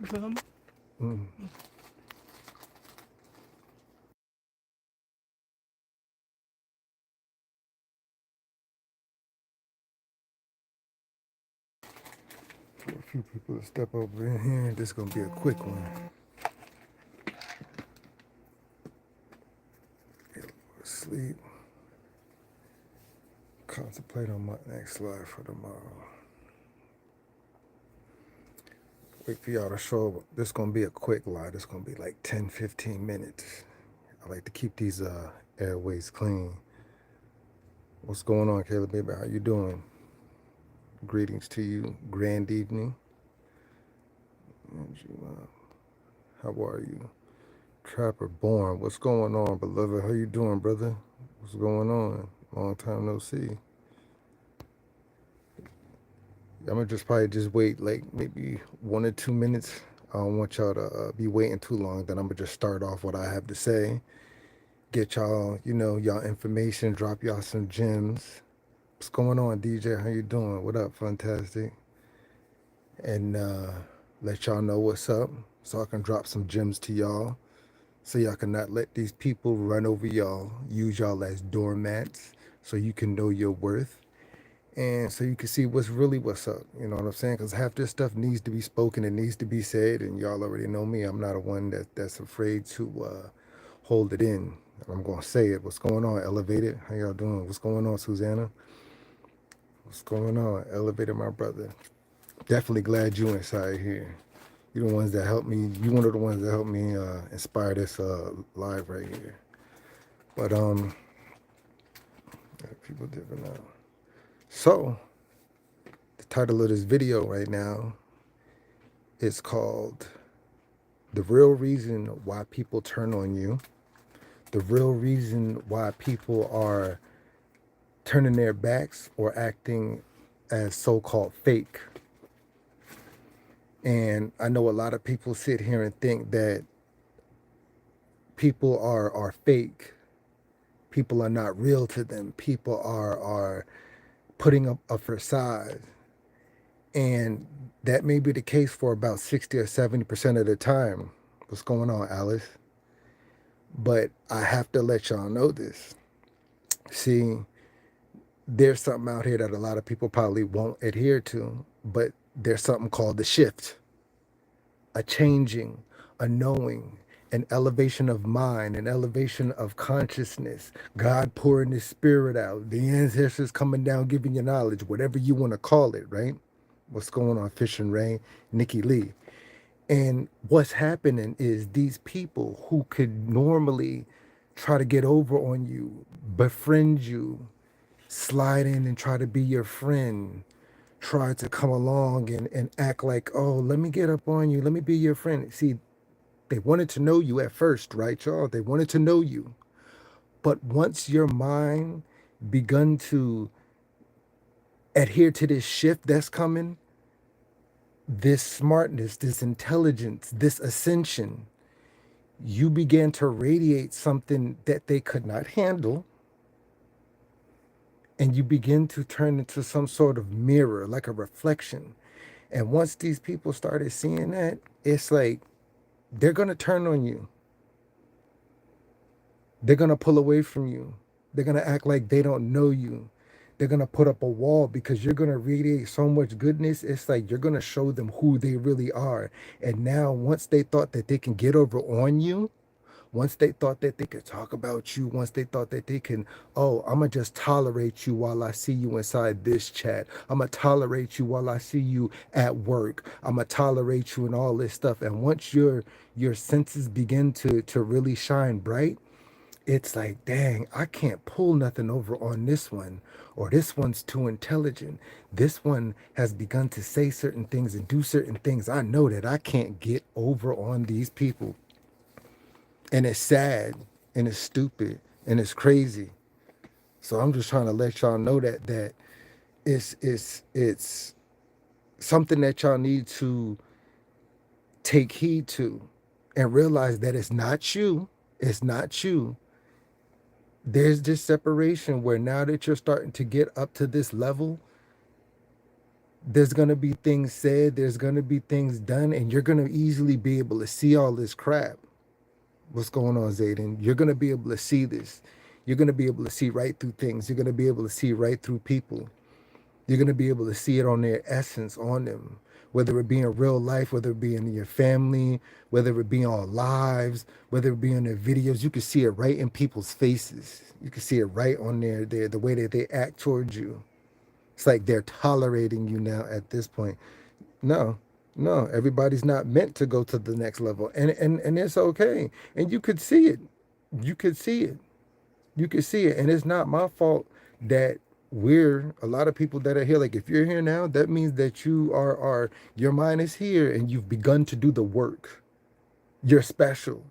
You feel me? Mm. For a few people to step over in here. This is gonna be a quick one. Get a little sleep. Contemplate on my next live for tomorrow. Wait for y'all to show up. This is gonna be a quick live. This is gonna be like 10, 15 minutes. I like to keep these airways clean. What's going on, Caleb, baby? How you doing? Greetings to you. Grand evening. How are you? Trapper Born. What's going on, beloved? How you doing, brother? What's going on? Long time no see. I'm gonna just probably just wait like maybe 1 or 2 minutes. I don't want y'all to be waiting too long. Then I'm gonna just start off what I have to say. Get y'all, y'all information. Drop y'all some gems. What's going on, DJ? How you doing? What up, Fantastic? And let y'all know what's up, so I can drop some gems to y'all, so y'all can not let these people run over y'all, use y'all as doormats, so you can know your worth, and so you can see what's up. You know what I'm saying? Because half this stuff needs to be spoken, it needs to be said, and y'all already know me. I'm not a one that's afraid to hold it in. I'm gonna say it. What's going on, Elevated? How y'all doing? What's going on, Susanna? What's going on, Elevated, my brother? Definitely glad you inside here. You're the ones that helped me. You one of the ones that helped me inspire this live right here. But people different now. So the title of this video right now is called "The Real Reason Why People Turn on You." The real reason why people are turning their backs or acting as so-called fake. And I know a lot of people sit here and think that people are fake. People are not real to them. People are putting up a facade. And that may be the case for about 60 or 70% of the time. What's going on, Alice? But I have to let y'all know this. See, there's something out here that a lot of people probably won't adhere to, but there's something called the shift, a changing, a knowing, an elevation of mind, an elevation of consciousness, God pouring his spirit out, the ancestors coming down, giving you knowledge, whatever you want to call it, right? What's going on, Fish and Ray, Nikki Lee? And what's happening is these people who could normally try to get over on you, befriend you, slide in and try to be your friend, try to come along and act like, oh, let me get up on you, let me be your friend. See, they wanted to know you at first, right, y'all? They wanted to know you. But once your mind begun to adhere to this shift that's coming, this smartness, this intelligence, this ascension, you began to radiate something that they could not handle. And you begin to turn into some sort of mirror, like a reflection. And once these people started seeing that, it's like they're going to turn on you. They're going to pull away from you. They're going to act like they don't know you. They're going to put up a wall because you're going to radiate so much goodness. It's like you're going to show them who they really are. And now, once they thought that they can get over on you, once they thought that they could talk about you, once they thought that they can, oh, I'm going to just tolerate you while I see you inside this chat. I'm going to tolerate you while I see you at work. I'm going to tolerate you and all this stuff. And once your senses begin to really shine bright, it's like, dang, I can't pull nothing over on this one, or this one's too intelligent. This one has begun to say certain things and do certain things. I know that I can't get over on these people. And it's sad and it's stupid and it's crazy. So I'm just trying to let y'all know that it's something that y'all need to take heed to and realize that it's not you. It's not you. There's this separation where now that you're starting to get up to this level, There's going to be things said, there's going to be things done, and you're going to easily be able to see all this crap. What's going on, Zayden? You're going to be able to see this. You're going to be able to see right through things. You're going to be able to see right through people. You're going to be able to see it on their essence, on them, whether it be in real life, whether it be in your family, whether it be on lives, whether it be in their videos. You can see it right in people's faces. You can see it right on the way that they act towards you. It's like they're tolerating you now at this point. No, no, everybody's not meant to go to the next level. And it's okay. And you could see it. You could see it. You could see it. And it's not my fault that we're a lot of people that are here. Like if you're here now, that means that you are your mind is here and you've begun to do the work. You're special.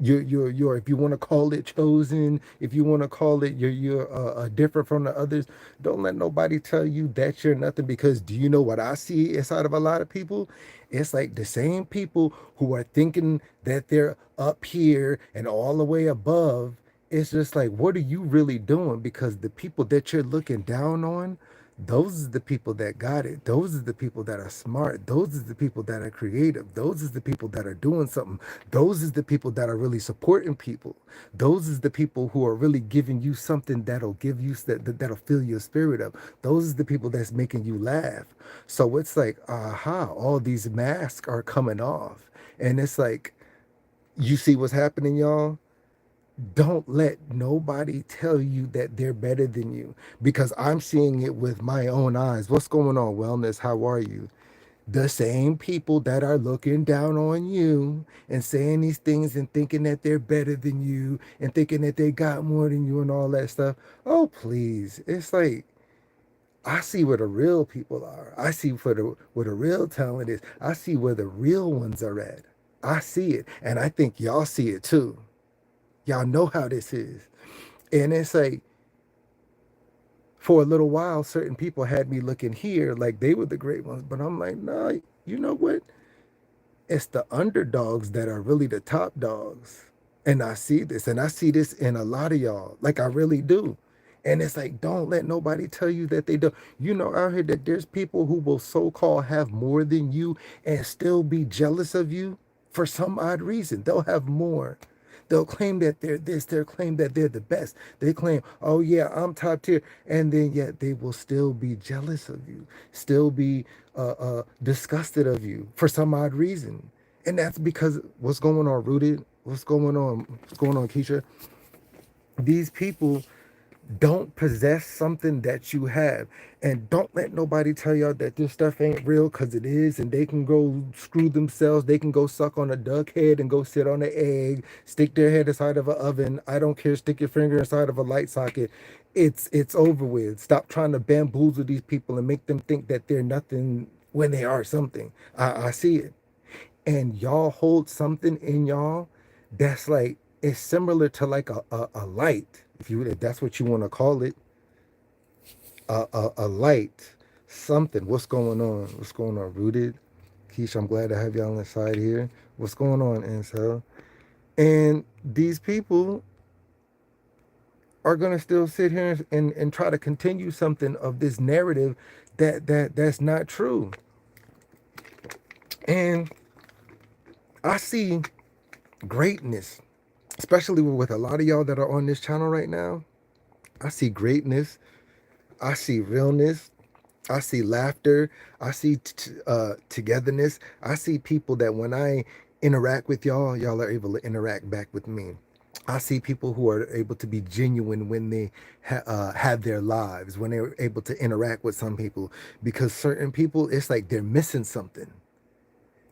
You're if you want to call it chosen, if you want to call it you're different from the others. Don't let nobody tell you that you're nothing, because do you know what I see inside of a lot of people? It's like the same people who are thinking that they're up here and all the way above. It's just like, what are you really doing? Because the people that you're looking down on, those are the people that got it. Those are the people that are smart. Those are the people that are creative. Those are the people that are doing something. Those is the people that are really supporting people. Those is the people who are really giving you something that'll give you that'll fill your spirit up. Those is the people that's making you laugh. So it's like, aha, all these masks are coming off. And it's like, you see what's happening, y'all? Don't let nobody tell you that they're better than you, because I'm seeing it with my own eyes. What's going on, Wellness? How are you? The same people that are looking down on you and saying these things and thinking that they're better than you and thinking that they got more than you and all that stuff. Oh, please. It's like, I see where the real people are. I see where the real talent is. I see where the real ones are at. I see it. And I think y'all see it too. Y'all know how this is. And it's like, for a little while, certain people had me looking here like they were the great ones. But I'm like, nah, you know what? It's the underdogs that are really the top dogs. And I see this, and I see this in a lot of y'all. Like I really do. And it's like, don't let nobody tell you that they don't. You know, out here that there's people who will so-called have more than you and still be jealous of you for some odd reason. They'll have more. They'll claim that they're this, they'll claim that they're the best. They claim, oh yeah, I'm top tier. And then yet they will still be jealous of you, still be disgusted of you for some odd reason. And that's because what's going on, Rooted? What's going on? What's going on, Keisha? These people don't possess something that you have. And don't let nobody tell y'all that this stuff ain't real, because it is. And they can go screw themselves. They can go suck on a duck head and go sit on an egg, stick their head inside of an oven. I don't care. Stick your finger inside of a light socket. It's over with. Stop trying to bamboozle these people and make them think that they're nothing when they are something. I see it. And y'all hold something in y'all that's like, it's similar to like a light, if that's what you want to call it, a light, something. What's going on? What's going on, Rooted? Keisha, I'm glad to have y'all on the side here. What's going on, Ansel? And these people are gonna still sit here and try to continue something of this narrative that's not true. And I see greatness, especially with a lot of y'all that are on this channel right now. I see greatness. I see realness. I see laughter. I see togetherness. I see people that when I interact with y'all, y'all are able to interact back with me. I see people who are able to be genuine when they have their lives, when they're able to interact with some people, because certain people, it's like they're missing something.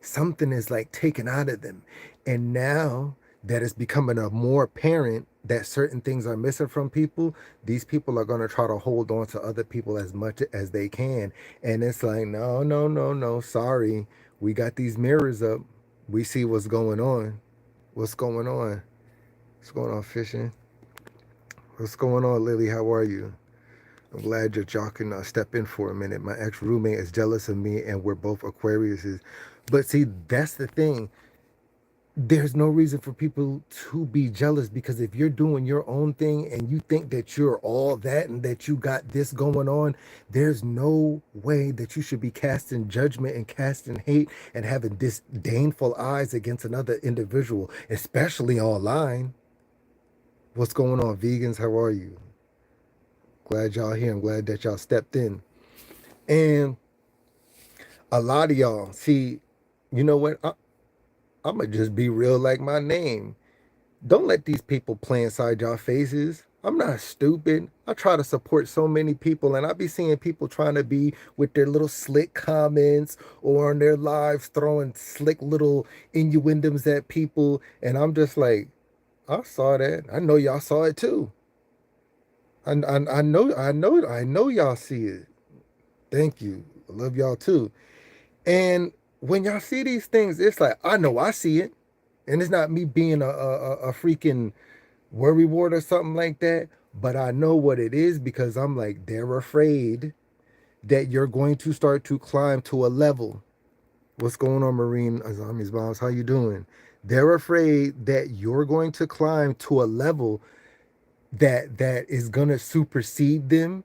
Something is like taken out of them. And now that it's becoming a more apparent that certain things are missing from people, these people are going to try to hold on to other people as much as they can. And it's like, no, no, no, no, sorry. We got these mirrors up. We see what's going on. What's going on? What's going on, Fishing? What's going on, Lily? How are you? I'm glad that y'all can step in for a minute. My ex-roommate is jealous of me, and we're both Aquariuses. But see, that's the thing. there's no reason for people to be jealous, because if you're doing your own thing and you think that you're all that and that you got this going on, there's no way that you should be casting judgment and casting hate and having disdainful eyes against another individual, especially online. What's going on, vegans? How are you? Glad y'all here. I'm glad that y'all stepped in. And a lot of y'all, see, you know what? I'm going to just be real like my name. Don't let these people play inside y'all faces. I'm not stupid. I try to support so many people, and I be seeing people trying to be with their little slick comments or on their lives throwing slick little innuendos at people. And I'm just like, I saw that. I know y'all saw it too. I know y'all see it. Thank you. I love y'all too. And when y'all see these things, it's like, I know I see it. And it's not me being a freaking worry wart or something like that. But I know what it is, because I'm like, they're afraid that you're going to start to climb to a level. What's going on, Marine Azami's boss? How you doing? They're afraid that you're going to climb to a level that is gonna supersede them,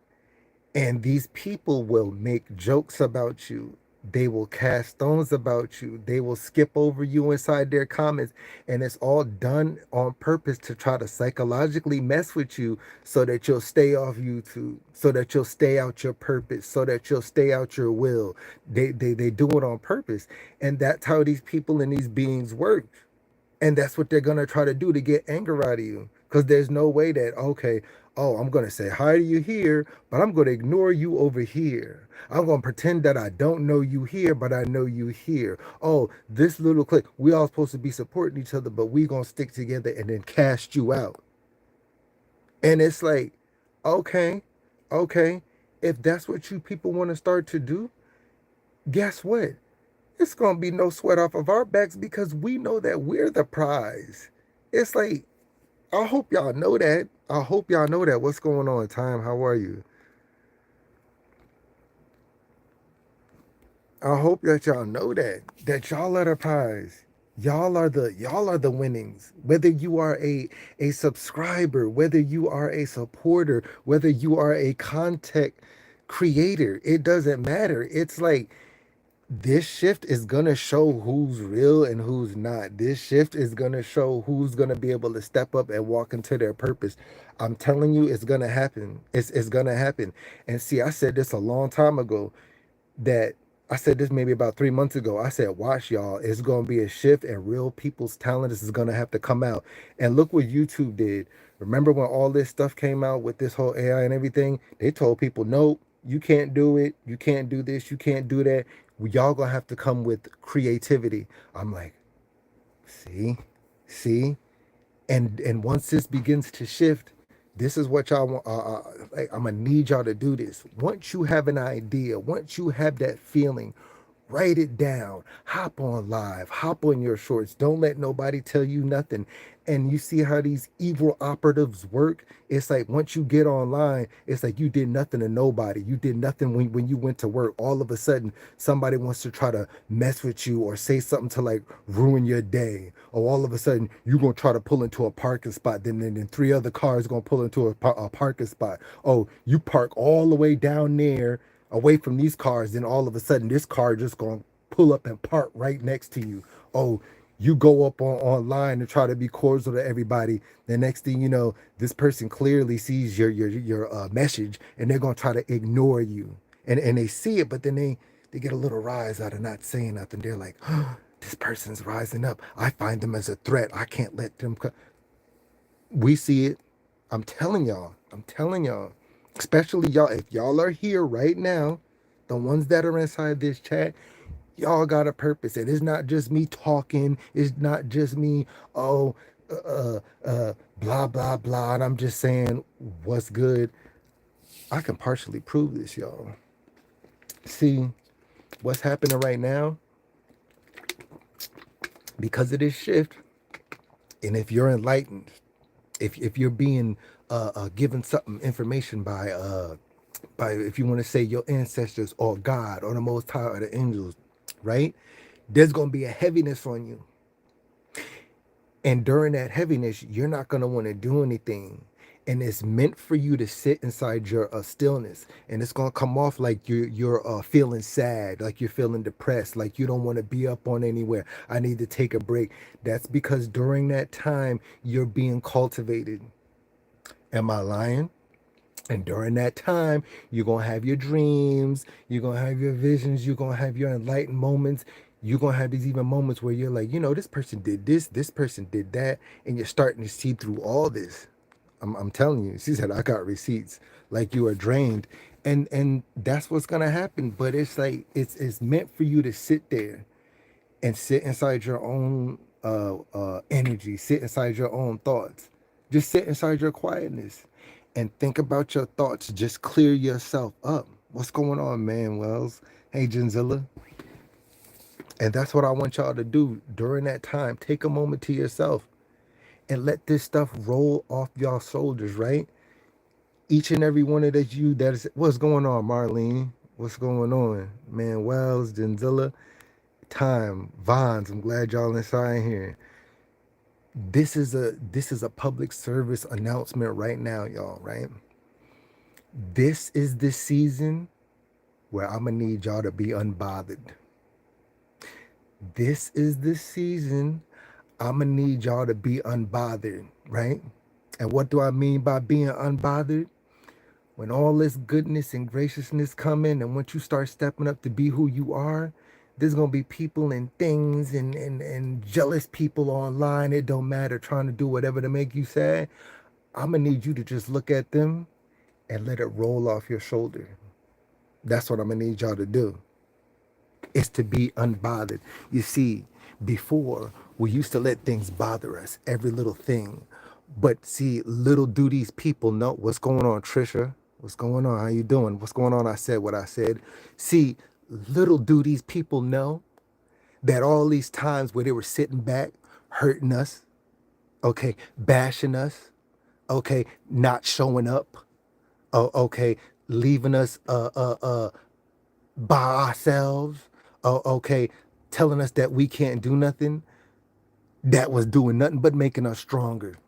and these people will make jokes about you. They will cast stones about you. They will skip over you inside their comments. And it's all done on purpose to try to psychologically mess with you so that you'll stay off YouTube, so that you'll stay out your purpose, so that you'll stay out your will. They do it on purpose. And that's how these people and these beings work. And that's what they're going to try to do to get anger out of you. Because there's no way that, okay, oh, I'm going to say hi to you here, but I'm going to ignore you over here. I'm going to pretend that I don't know you here, but I know you here. Oh, this little clique, we all supposed to be supporting each other, but we going to stick together and then cast you out. And it's like, okay, okay, if that's what you people want to start to do, guess what? It's gonna be no sweat off of our backs, because we know that we're the prize. It's like, I hope y'all know that. I hope y'all know that. What's going on, Time? How are you? I hope that y'all know that y'all are the prize. Y'all are the winnings. Whether you are a subscriber, whether you are a supporter, whether you are a content creator, it doesn't matter. It's like, this shift is going to show who's real and who's not. This shift is going to show who's going to be able to step up and walk into their purpose. I'm telling you, it's going to happen. It's going to happen. And see, I said this a long time ago, that I said this maybe about 3 months ago. I said, watch y'all, it's going to be a shift, and real people's talent is going to have to come out. And look what YouTube did. Remember when all this stuff came out with this whole AI and everything? They told people, nope, you can't do it. You can't do this. You can't do that. Y'all gonna have to come with creativity. I'm like, see, see, and once this begins to shift, this is what y'all want. Like, I'm gonna need y'all to do this. Once you have an idea, once you have that feeling, write it down. Hop on live. Hop on your shorts. Don't let nobody tell you nothing. And you see how these evil operatives work? It's like, once you get online, it's like you did nothing to nobody. You did nothing when you went to work. All of a sudden, somebody wants to try to mess with you or say something to like ruin your day. Or all of a sudden, you're going to try to pull into a parking spot. Then three other cars going to pull into a parking spot. Oh, you park all the way down there away from these cars, then all of a sudden this car just gonna pull up and park right next to you. Oh, you go up online and try to be cordial to everybody. The next thing you know, this person clearly sees your message, and they're gonna try to ignore you. And they see it, but then they get a little rise out of not saying nothing. They're like, oh, this person's rising up. I find them as a threat. I can't let them come. We see it. I'm telling y'all. I'm telling y'all. Especially y'all, if y'all are here right now, the ones that are inside this chat, y'all got a purpose. And it's not just me talking. It's not just me, oh, blah, blah, blah. And I'm just saying what's good. I can partially prove this, y'all. See, what's happening right now, because of this shift, and if you're enlightened, if you're being given something information by, if you want to say, your ancestors or God or the Most High or the angels, right? There's gonna be a heaviness on you. And during that heaviness, you're not going to want to do anything. And it's meant for you to sit inside your stillness. And it's going to come off like you're feeling sad, like you're feeling depressed, like you don't want to be up on anywhere. I need to take a break. That's because during that time, you're being cultivated. Am I lying? And during that time, you're going to have your dreams, you're going to have your visions, you're going to have your enlightened moments. You're going to have these even moments where you're like, this person did this person did that. And you're starting to see through all this. I'm telling you, she said, I got receipts like you are drained. And that's what's going to happen. But it's like, it's meant for you to sit there and sit inside your own energy, sit inside your own thoughts. Just sit inside your quietness and think about your thoughts. Just clear yourself up. What's going on, man, Wells? Hey, Genzilla. And that's what I want y'all to do during that time. Take a moment to yourself and let this stuff roll off y'all shoulders, right? Each and every one of that that is, what's going on, Marlene? What's going on? Man, Wells, Genzilla, Time, Vons. I'm glad y'all inside here. This is a public service announcement right now, y'all, right? This is the season where I'm gonna need y'all to be unbothered. This is the season I'm gonna need y'all to be unbothered, right? And what do I mean by being unbothered? When all this goodness and graciousness come in, and once you start stepping up to be who you are, there's gonna be people and things and jealous people online. It don't matter, trying to do whatever to make you sad. I'm gonna need you to just look at them and let it roll off your shoulder. That's what I'm gonna need y'all to do. Is to be unbothered. You see, before we used to let things bother us, every little thing. But see, little do these people know what's going on, Trisha. What's going on? How you doing? What's going on? I said what I said. See, little do these people know that all these times where they were sitting back, hurting us, okay, bashing us, okay, not showing up, oh, okay, leaving us by ourselves, oh, okay, telling us that we can't do nothing, that was doing nothing but making us stronger.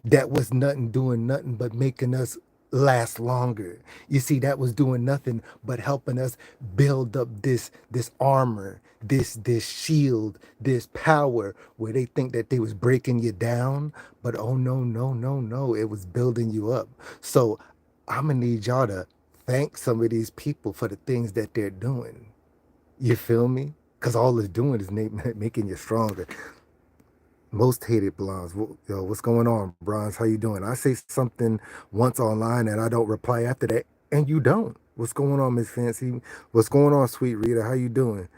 That was nothing doing nothing but making us last longer. You see, that was doing nothing but helping us build up this armor, this shield, this power where they think that they was breaking you down, but oh no, no, no, no, it was building you up. So I'm gonna need y'all to thank some of these people for the things that they're doing. You feel me? Because all it's doing is making you stronger. Most hated blondes. Yo, what's going on, Bronze? How you doing? I say something once online and I don't reply after that, and you don't. What's going on, Miss Fancy? What's going on, Sweet Rita? How you doing?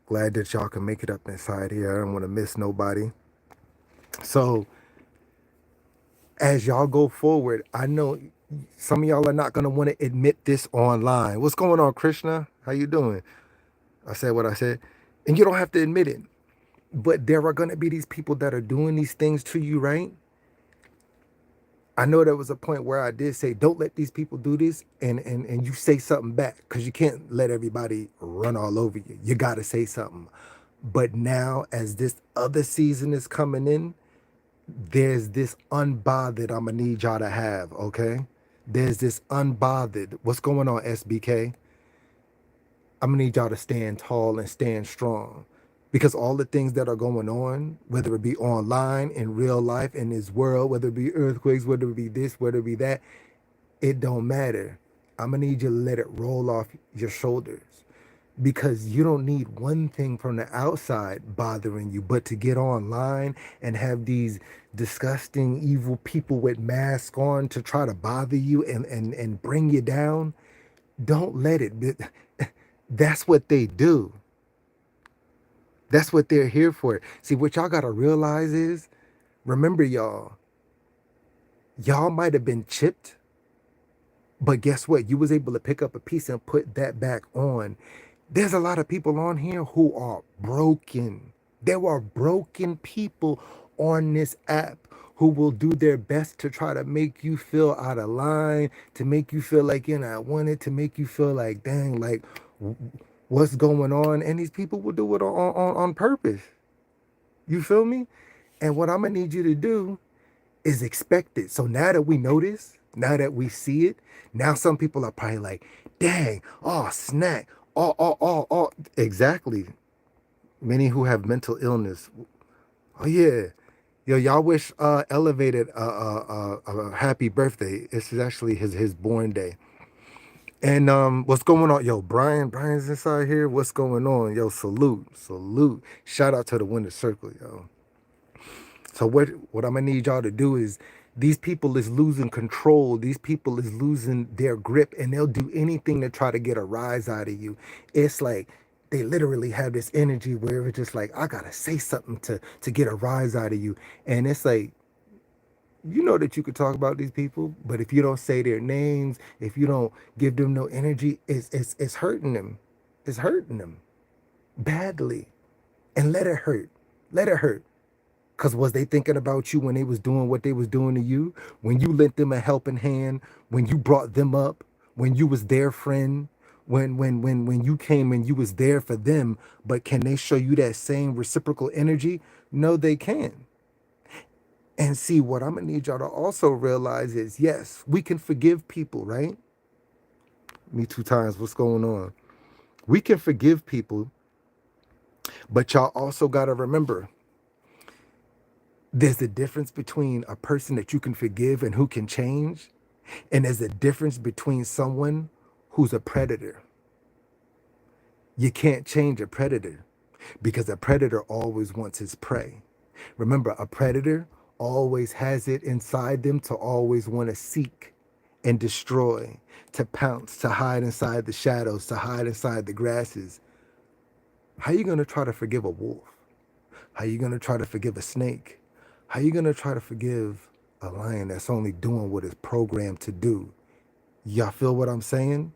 Glad that y'all can make it up inside here. I don't want to miss nobody. So as y'all go forward, I know some of y'all are not gonna want to admit this online. What's going on, Krishna? How you doing? I said what I said, and you don't have to admit it. But there are gonna be these people that are doing these things to you, right? I know there was a point where I did say, don't let these people do this, and you say something back because you can't let everybody run all over you. You got to say something. But now, as this other season is coming in, there's this unbothered I'm gonna need y'all to have, okay? There's this unbothered. What's going on, SBK? I'm gonna need y'all to stand tall and stand strong. Because all the things that are going on, whether it be online, in real life, in this world, whether it be earthquakes, whether it be this, whether it be that, it don't matter. I'm gonna need you to let it roll off your shoulders. Because you don't need one thing from the outside bothering you, but to get online and have these disgusting, evil people with masks on to try to bother you and bring you down. Don't let it. That's what they do. That's what they're here for. See, what y'all got to realize is, remember, y'all might have been chipped, but guess what? You was able to pick up a piece and put that back on. There's a lot of people on here who are broken. There are broken people on this app who will do their best to try to make you feel out of line, to make you feel like you're not wanted, to make you feel like, dang, like, what's going on? And these people will do it on purpose. You feel me? And what I'm gonna need you to do is expect it. So now that we notice, now that we see it, now some people are probably like, dang, oh, snack, oh. Exactly. Many who have mental illness. Oh, yeah. Yo, y'all wish Elevated a happy birthday. This is actually his born day. And what's going on? Yo, Brian's inside here. What's going on? Yo, salute. Shout out to the Winter Circle, yo. So what I'm gonna need y'all to do is these people is losing control. These people is losing their grip, and they'll do anything to try to get a rise out of you. It's like they literally have this energy where it's just like I gotta say something to get a rise out of you, and it's like you know that you could talk about these people, but if you don't say their names, if you don't give them no energy, it's hurting them. It's hurting them badly, and let it hurt. Let it hurt. Cause was they thinking about you when they was doing what they was doing to you? When you lent them a helping hand, when you brought them up, when you was their friend, when you came and you was there for them, but can they show you that same reciprocal energy? No, they can. And see, what I'm gonna need y'all to also realize is yes, we can forgive people, right? Me two times, what's going on? We can forgive people, but y'all also gotta remember there's a difference between a person that you can forgive and who can change. And there's a difference between someone who's a predator. You can't change a predator because a predator always wants his prey. Remember, a predator always has it inside them to always want to seek and destroy, to pounce, to hide inside the shadows, to hide inside the grasses. How are you going to try to forgive a wolf? How are you going to try to forgive a snake? How are you going to try to forgive a lion that's only doing what it's programmed to do? Y'all feel what I'm saying?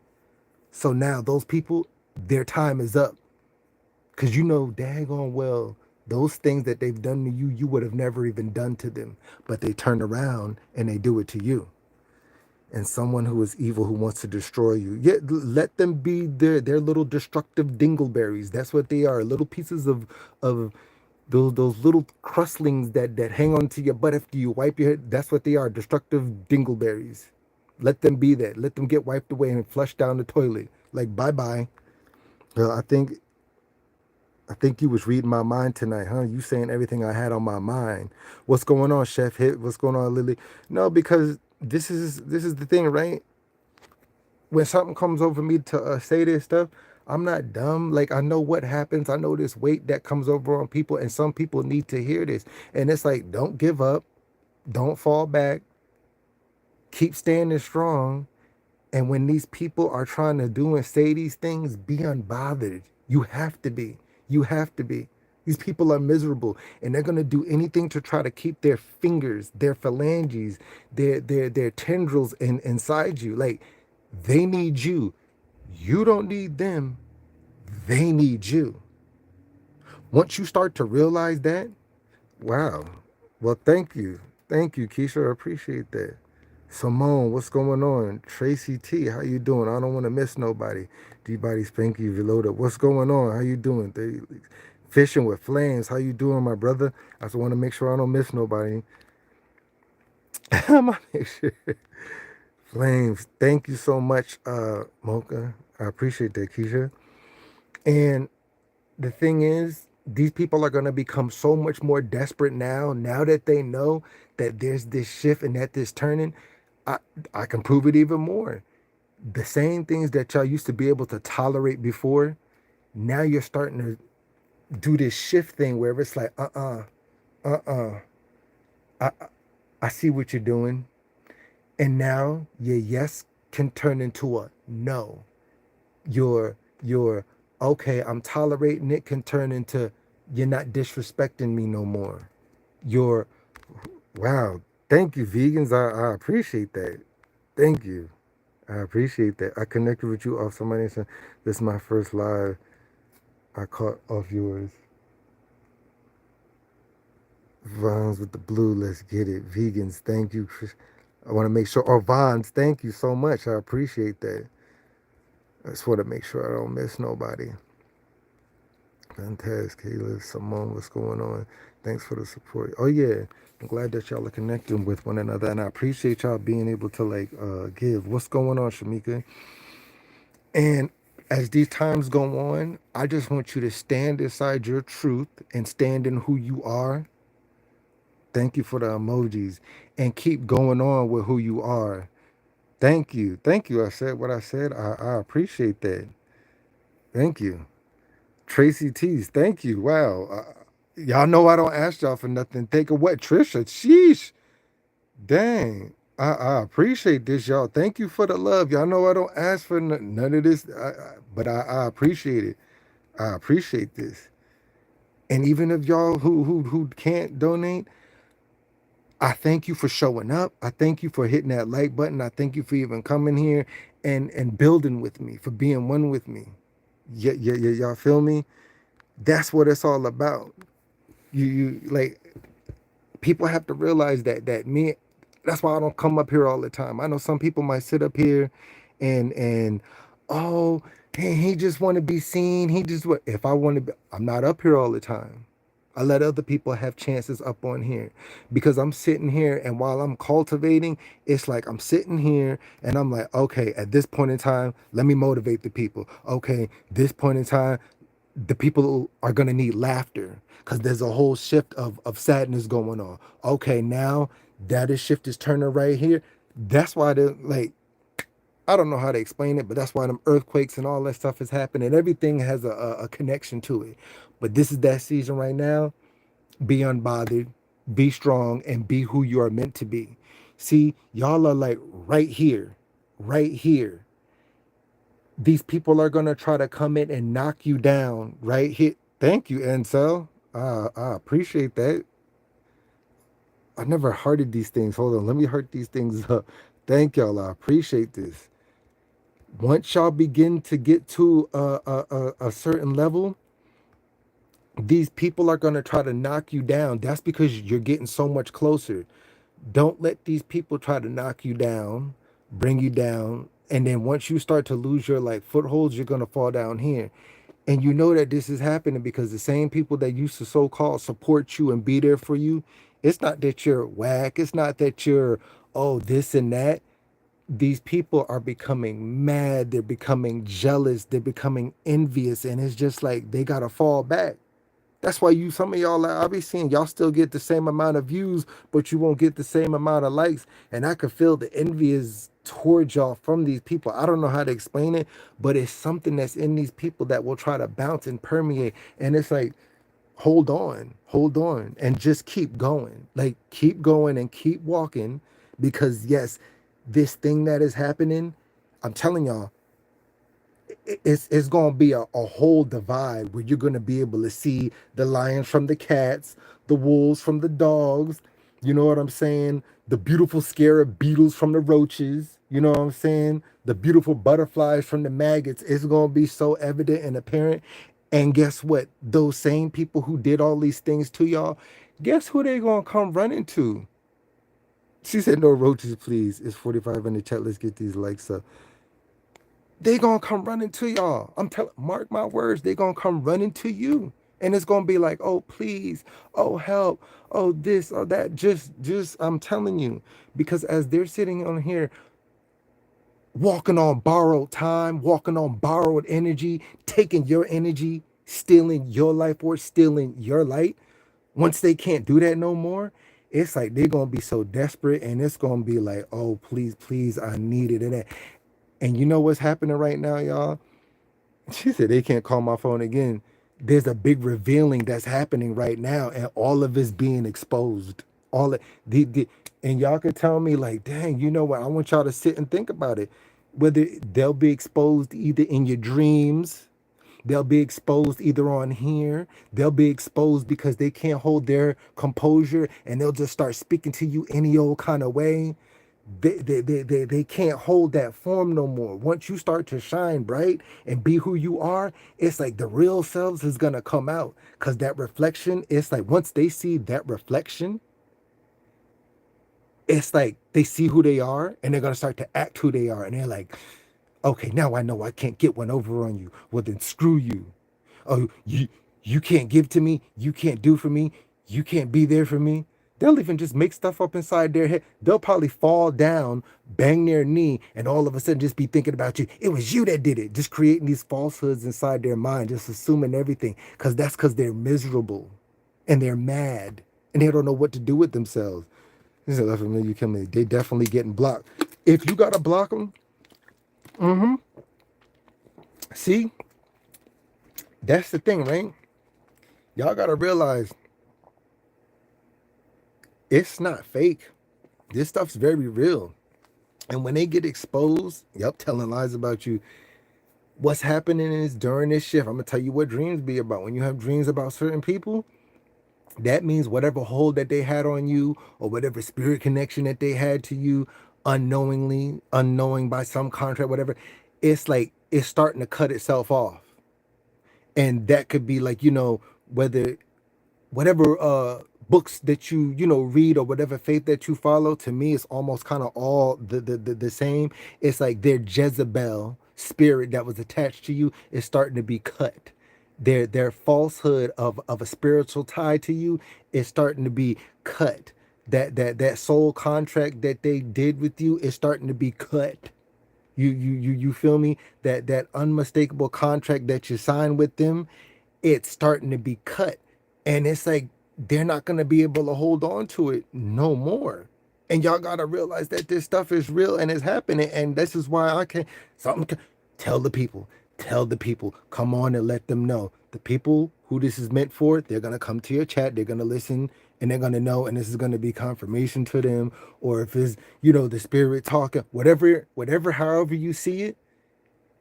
So now those people, their time is up. Because you know daggone well, those things that they've done to you, you would have never even done to them. But they turn around and they do it to you. And someone who is evil, who wants to destroy you, yeah, let them be their little destructive dingleberries. That's what they are. Little pieces of those little crustlings that hang onto your butt after you wipe your head. That's what they are. Destructive dingleberries. Let them be that. Let them get wiped away and flushed down the toilet. Like bye bye. Well, I think you was reading my mind tonight, huh? You saying everything I had on my mind. What's going on, Chef Hit? What's going on, Lily? No, because this is the thing, right? When something comes over me to say this stuff, I'm not dumb. Like I know what happens. I know this weight that comes over on people, and some people need to hear this. And it's like, don't give up, don't fall back, keep standing strong. And when these people are trying to do and say these things, be unbothered. You have to be. You have to be. These people are miserable and they're going to do anything to try to keep their fingers, their phalanges, their tendrils inside you. Like they need you. You don't need them. They need you. Once you start to realize that, wow. Well, thank you. Thank you, Keisha. I appreciate that. Simone, what's going on? Tracy T, how you doing? I don't want to miss nobody. D-Body Spanky Veloda, what's going on? How you doing? Fishing with Flames, how you doing, my brother? I just want to make sure I don't miss nobody. I'm make sure. Flames, thank you so much, Mocha. I appreciate that, Keisha. And the thing is, these people are going to become so much more desperate now that they know that there's this shift and that this turning. I, I can prove it even more. The same things that y'all used to be able to tolerate before, now you're starting to do this shift thing where it's like, uh-uh, I, I see what you're doing. And now your yes can turn into a no. Your okay, I'm tolerating it can turn into you're not disrespecting me no more. Your wow, thank you, vegans. I appreciate that. Thank you. I appreciate that. I connected with you off somebody said this is my first live I caught off yours. Vons with the blue, let's get it. Vegans, thank you. I want to make sure. Oh, Vons, thank you so much. I appreciate that. I just want to make sure I don't miss nobody. Fantastic, Kayla, Simone, what's going on? Thanks for the support. Oh yeah, I'm glad that y'all are connecting with one another, and I appreciate y'all being able to like give. What's going on, Shamika? And as these times go on, I just want you to stand inside your truth and stand in who you are. Thank you for the emojis, and keep going on with who you are. Thank you. I said what I said. I appreciate that. Thank you. Tracy T's, thank you. Wow. Y'all know I don't ask y'all for nothing. Think of what? Trisha, sheesh. Dang. I appreciate this, y'all. Thank you for the love. Y'all know I don't ask for none of this, but I appreciate it. I appreciate this. And even if y'all who can't donate, I thank you for showing up. I thank you for hitting that like button. I thank you for even coming here and building with me, for being one with me. Yeah, y'all feel me? That's what it's all about. You like people have to realize that me, that's why I don't come up here all the time. I know some people might sit up here and oh, he just want to be seen. He just what if I want to be, I'm not up here all the time. I let other people have chances up on here because I'm sitting here, and while I'm cultivating, it's like I'm sitting here and I'm like, okay, at this point in time, let me motivate the people. Okay, this point in time, the people are going to need laughter because there's a whole shift of sadness going on. Okay, now that is shift is turning right here. That's why they're like, I don't know how to explain it, but that's why them earthquakes and all that stuff is happening. Everything has a connection to it. But this is that season right now. Be unbothered, be strong, and be who you are meant to be. See, y'all are like right here, right here. These people are gonna try to come in and knock you down right here. Thank you, Ansel. I appreciate that. I never hearted these things. Hold on, let me heart these things up. Thank y'all. I appreciate this. Once y'all begin to get to a certain level, these people are gonna try to knock you down. That's because you're getting so much closer. Don't let these people try to knock you down, bring you down, and then once you start to lose your like footholds, you're gonna fall down here. And you know that this is happening because the same people that used to so-called support you and be there for you, it's not that you're whack, it's not that you're oh this and that. These people are becoming mad, they're becoming jealous, they're becoming envious, and it's just like they gotta fall back. That's why you some of y'all like I'll be seeing y'all still get the same amount of views, but you won't get the same amount of likes. And I could feel the envy is towards y'all from these people. I don't know how to explain it, but it's something that's in these people that will try to bounce and permeate. And it's like, hold on, and just keep going. Like keep going and keep walking. Because yes, this thing that is happening, I'm telling y'all, it's going to be a whole divide where you're going to be able to see the lions from the cats, the wolves from the dogs, you know what I'm saying? The beautiful scarab beetles from the roaches, you know what I'm saying? The beautiful butterflies from the maggots. It's going to be so evident and apparent. And guess what? Those same people who did all these things to y'all, guess who they going to come running to? She said, no roaches, please. It's 45 in the chat. Let's get these likes up. They gonna come running to y'all. I'm telling, mark my words, they gonna come running to you. And it's gonna be like, oh please, oh help, oh this or that. Just I'm telling you. Because as they're sitting on here, walking on borrowed time, walking on borrowed energy, taking your energy, stealing your life or stealing your light. Once they can't do that no more, it's like they're gonna be so desperate and it's gonna be like, oh please, please, I need it. And you know what's happening right now, y'all? She said they can't call my phone again. There's a big revealing that's happening right now, and all of it's being exposed. All of the and y'all could tell me like, dang, you know what? I want y'all to sit and think about it. Whether they'll be exposed either in your dreams, they'll be exposed either on here, they'll be exposed because they can't hold their composure and they'll just start speaking to you any old kind of way. They can't hold that form no more. Once you start to shine bright and be who you are, it's like the real selves is gonna come out. Cause that reflection, it's like once they see that reflection, it's like they see who they are and they're gonna start to act who they are. And they're like, okay, now I know I can't get one over on you. Well then screw you. Oh, You can't give to me. You can't do for me. You can't be there for me. They'll even just make stuff up inside their head. They'll probably fall down, bang their knee, and all of a sudden just be thinking about you. It was you that did it. Just creating these falsehoods inside their mind, just assuming everything. Because they're miserable and they're mad and they don't know what to do with themselves. This is a familiar you come in. They definitely getting blocked. If you gotta block them, see, that's the thing, right? Y'all gotta realize it's not fake. This stuff's very real. And when they get exposed, yep, telling lies about you, what's happening is during this shift, I'm gonna tell you what dreams be about. When you have dreams about certain people, that means whatever hold that they had on you or whatever spirit connection that they had to you unknowingly, unknowing by some contract, whatever, it's like it's starting to cut itself off. And that could be like, whether whatever books that you read or whatever faith that you follow, to me it's almost kind of all the same. It's like their Jezebel spirit that was attached to you is starting to be cut. Their falsehood of a spiritual tie to you is starting to be cut. That soul contract that they did with you is starting to be cut. You feel me? That unmistakable contract that you signed with them, it's starting to be cut. And it's like they're not going to be able to hold on to it no more. And y'all got to realize that this stuff is real and it's happening. And this is why I can tell the people, come on and let them know. The people who this is meant for, they're going to come to your chat, they're going to listen, and they're going to know, and this is going to be confirmation to them. Or if it's, the spirit talking, whatever, however you see it,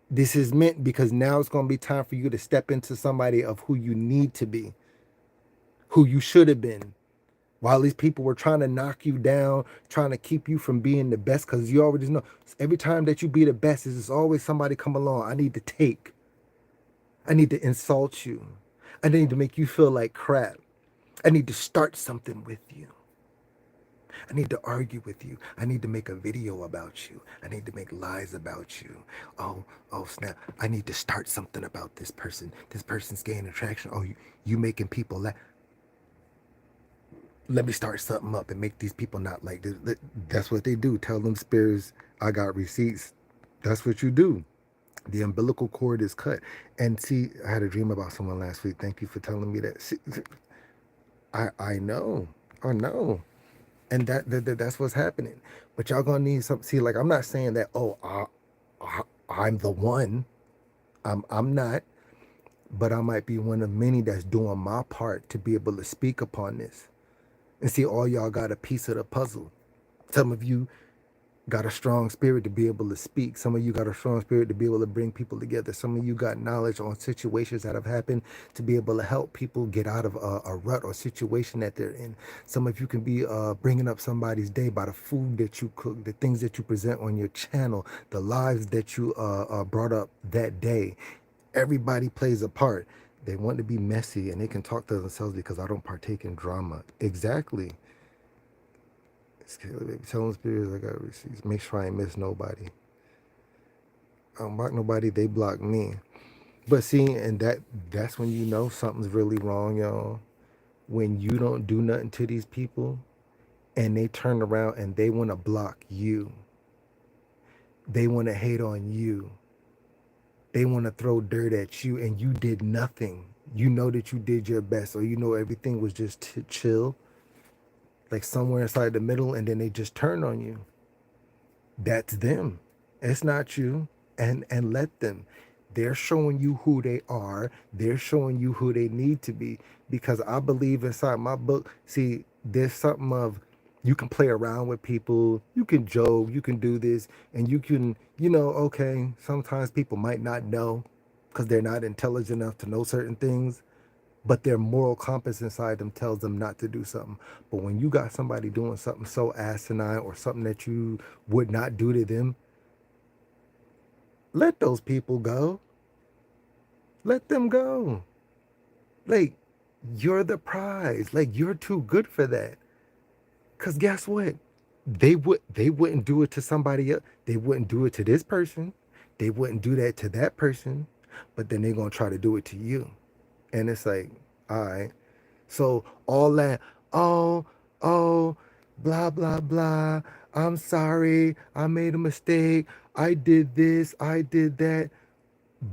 this is meant because now it's going to be time for you to step into somebody of who you need to be, who you should have been. While these people were trying to knock you down, trying to keep you from being the best, because you already know every time that you be the best, there's always somebody come along. I need to take. I need to insult you. I need to make you feel like crap. I need to start something with you. I need to argue with you. I need to make a video about you. I need to make lies about you. Oh, snap. I need to start something about this person. This person's gaining attraction. Oh, you making people laugh. Let me start something up and make these people not like this. That's what they do. Tell them spirits, I got receipts. That's what you do. The umbilical cord is cut. And see, I had a dream about someone last week. Thank you for telling me that. See, I know. I know. And that's what's happening. But y'all gonna need something. See, like I'm not saying that, I'm the one. I'm not. But I might be one of many that's doing my part to be able to speak upon this. And see, all y'all got a piece of the puzzle. Some of you got a strong spirit to be able to speak. Some of you got a strong spirit to be able to bring people together. Some of you got knowledge on situations that have happened to be able to help people get out of a rut or situation that they're in. Some of you can be bringing up somebody's day by the food that you cook, the things that you present on your channel, the lives that you brought up that day. Everybody plays a part. They want to be messy and they can talk to themselves because I don't partake in drama. Exactly. Telling spirits I got receipts. Make sure I ain't miss nobody. I don't block nobody, they block me. But see, and that's when you know something's really wrong, y'all. When you don't do nothing to these people and they turn around and they want to block you. They want to hate on you. They want to throw dirt at you and you did nothing. You know that you did your best, or you know everything was just chill, like somewhere inside the middle, and then they just turn on you. That's them. It's not you. And let them. They're showing you who they are. They're showing you who they need to be. Because I believe inside my book, see, there's something of you can play around with people, you can joke, you can do this, and you can, okay, sometimes people might not know because they're not intelligent enough to know certain things, but their moral compass inside them tells them not to do something. But when you got somebody doing something so asinine or something that you would not do to them, let those people go. Let them go. Like, you're the prize. Like, you're too good for that. Because guess what? They wouldn't do it to somebody else. They wouldn't do it to this person. They wouldn't do that to that person. But then they're going to try to do it to you. And it's like, all right. So all that, oh, oh, blah, blah, blah. I'm sorry. I made a mistake. I did this. I did that.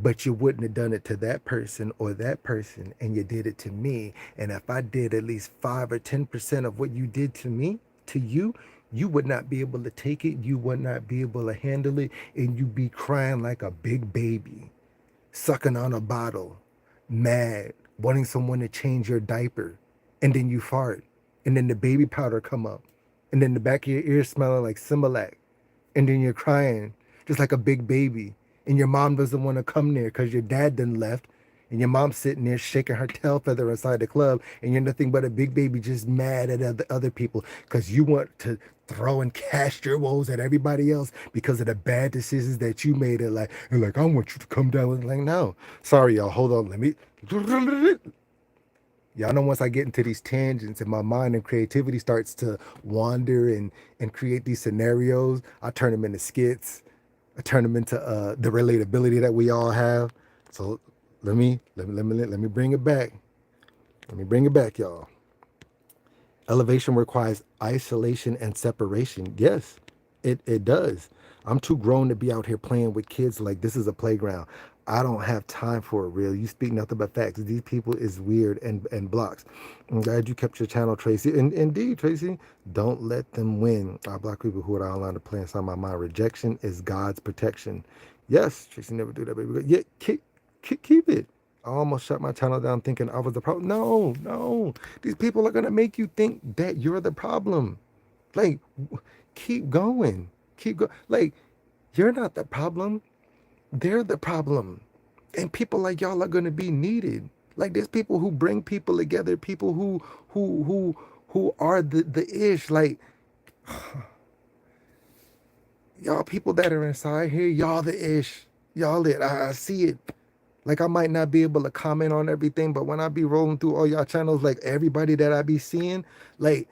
But you wouldn't have done it to that person or that person, and you did it to me. And if I did at least 5 or 10% of what you did to me, to you, you would not be able to take it. You would not be able to handle it, and you'd be crying like a big baby, sucking on a bottle, mad, wanting someone to change your diaper, and then you fart, and then the baby powder come up, and then the back of your ear smelling like Similac, and then you're crying just like a big baby, and your mom doesn't want to come there because your dad done left, and your mom's sitting there shaking her tail feather inside the club, and you're nothing but a big baby just mad at other people because you want to throw and cast your woes at everybody else because of the bad decisions that you made. And like I want you to come down with, like, no, sorry y'all, hold on, let me. Y'all know once I get into these tangents and my mind and creativity starts to wander and create these scenarios, I turn them into skits. I turn them into the relatability that we all have. So let me bring it back. Let me bring it back, y'all. Elevation requires isolation and separation. Yes, it does. I'm too grown to be out here playing with kids like this is a playground. I don't have time for it, real. You speak nothing but facts. These people is weird and blocks. I'm glad you kept your channel, Tracy. And indeed, Tracy, don't let them win. I block people who are online to play inside my mind. Rejection is God's protection. Yes, Tracy, never do that, baby. Yeah, keep it. I almost shut my channel down thinking I was the problem. No, no. These people are going to make you think that you're the problem. Like, keep going. Keep going. Like, you're not the problem. They're the problem. And people like y'all are going to be needed. Like, there's people who bring people together, people who are the ish. Like, y'all people that are inside here, y'all the ish. Y'all it. I see it. Like, I might not be able to comment on everything, but when I be rolling through all y'all channels, like everybody that I be seeing, like,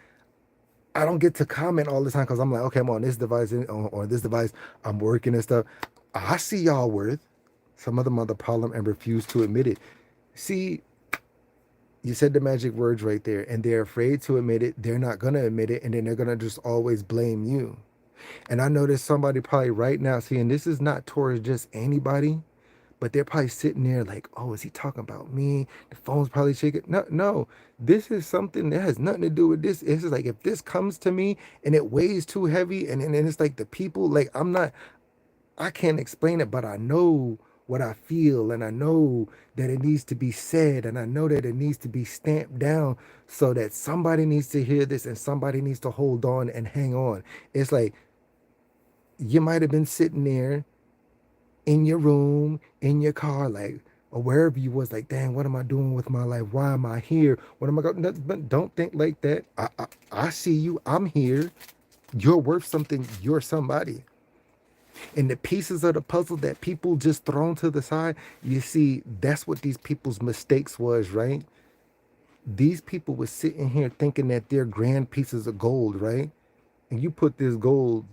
I don't get to comment all the time because I'm like, okay, I'm on this device or this device, I'm working and stuff. I see y'all worth. Some of them are the problem and refuse to admit it. See, you said the magic words right there, and they're afraid to admit it. They're not gonna admit it, and then they're gonna just always blame you. And I know there's somebody probably right now seeing this is not towards just anybody. But they're probably sitting there like, oh, is he talking about me? The phone's probably shaking. No, no, this is something that has nothing to do with this. It's just like if this comes to me and it weighs too heavy, and it's like the people, like I can't explain it, but I know what I feel, and I know that it needs to be said, and I know that it needs to be stamped down so that somebody needs to hear this and somebody needs to hold on and hang on. It's like you might have been sitting there in your room, in your car, like, or wherever you was, like, dang, what am I doing with my life? Why am I here? What am I going? But don't think like that. I see you. I'm here. You're worth something. You're somebody. And the pieces of the puzzle that people just thrown to the side, you see, that's what these people's mistakes was, right? These people were sitting here thinking that they're grand pieces of gold, right? And you put this gold,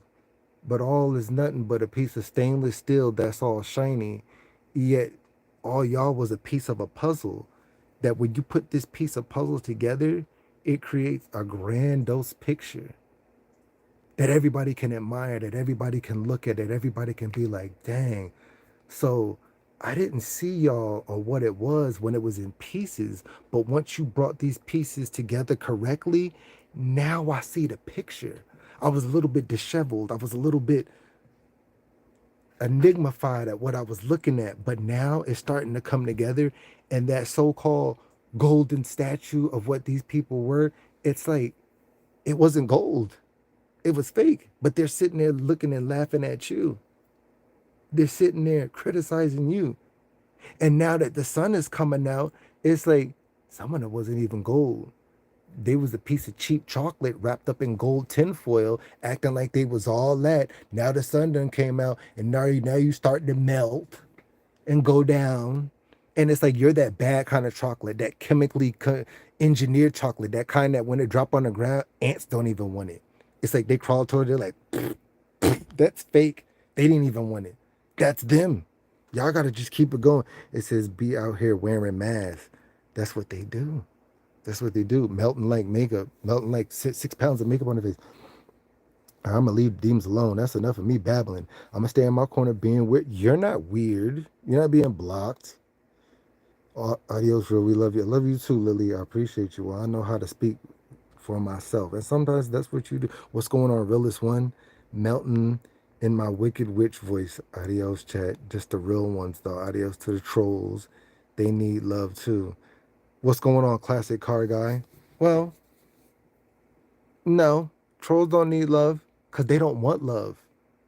but all is nothing but a piece of stainless steel that's all shiny. Yet all y'all was a piece of a puzzle that when you put this piece of puzzle together, it creates a grandiose picture that everybody can admire, that everybody can look at, that everybody can be like, dang. So I didn't see y'all or what it was when it was in pieces, but once you brought these pieces together correctly, now I see the picture. I was a little bit disheveled. I was a little bit enigmified at what I was looking at, but now it's starting to come together. And that so-called golden statue of what these people were, it's like it wasn't gold. It was fake. But they're sitting there looking and laughing at you. They're sitting there criticizing you. And now that the sun is coming out, it's like some of it wasn't even gold. They was a piece of cheap chocolate wrapped up in gold tinfoil, acting like they was all that. Now the sun done came out, and now you starting to melt and go down. And it's like you're that bad kind of chocolate, that chemically engineered chocolate, that kind that when it drop on the ground, ants don't even want it. It's like they crawl toward it like, that's fake. They didn't even want it. That's them. Y'all gotta just keep it going. It says be out here wearing masks. That's what they do. That's what they do. Melting like makeup, melting like 6 pounds of makeup on their face. I'm gonna leave demons alone. That's enough of me babbling. I'm gonna stay in my corner being weird. You're not weird. You're not being blocked. Adios, real. We love you. I love you too, Lily. I appreciate you. Well, I know how to speak for myself, and sometimes that's what you do. What's going on, realest one? Melting in my wicked witch voice. Adios, chat. Just the real ones, though. Adios to the trolls. They need love too. What's going on, classic car guy? Well, no, trolls don't need love because they don't want love.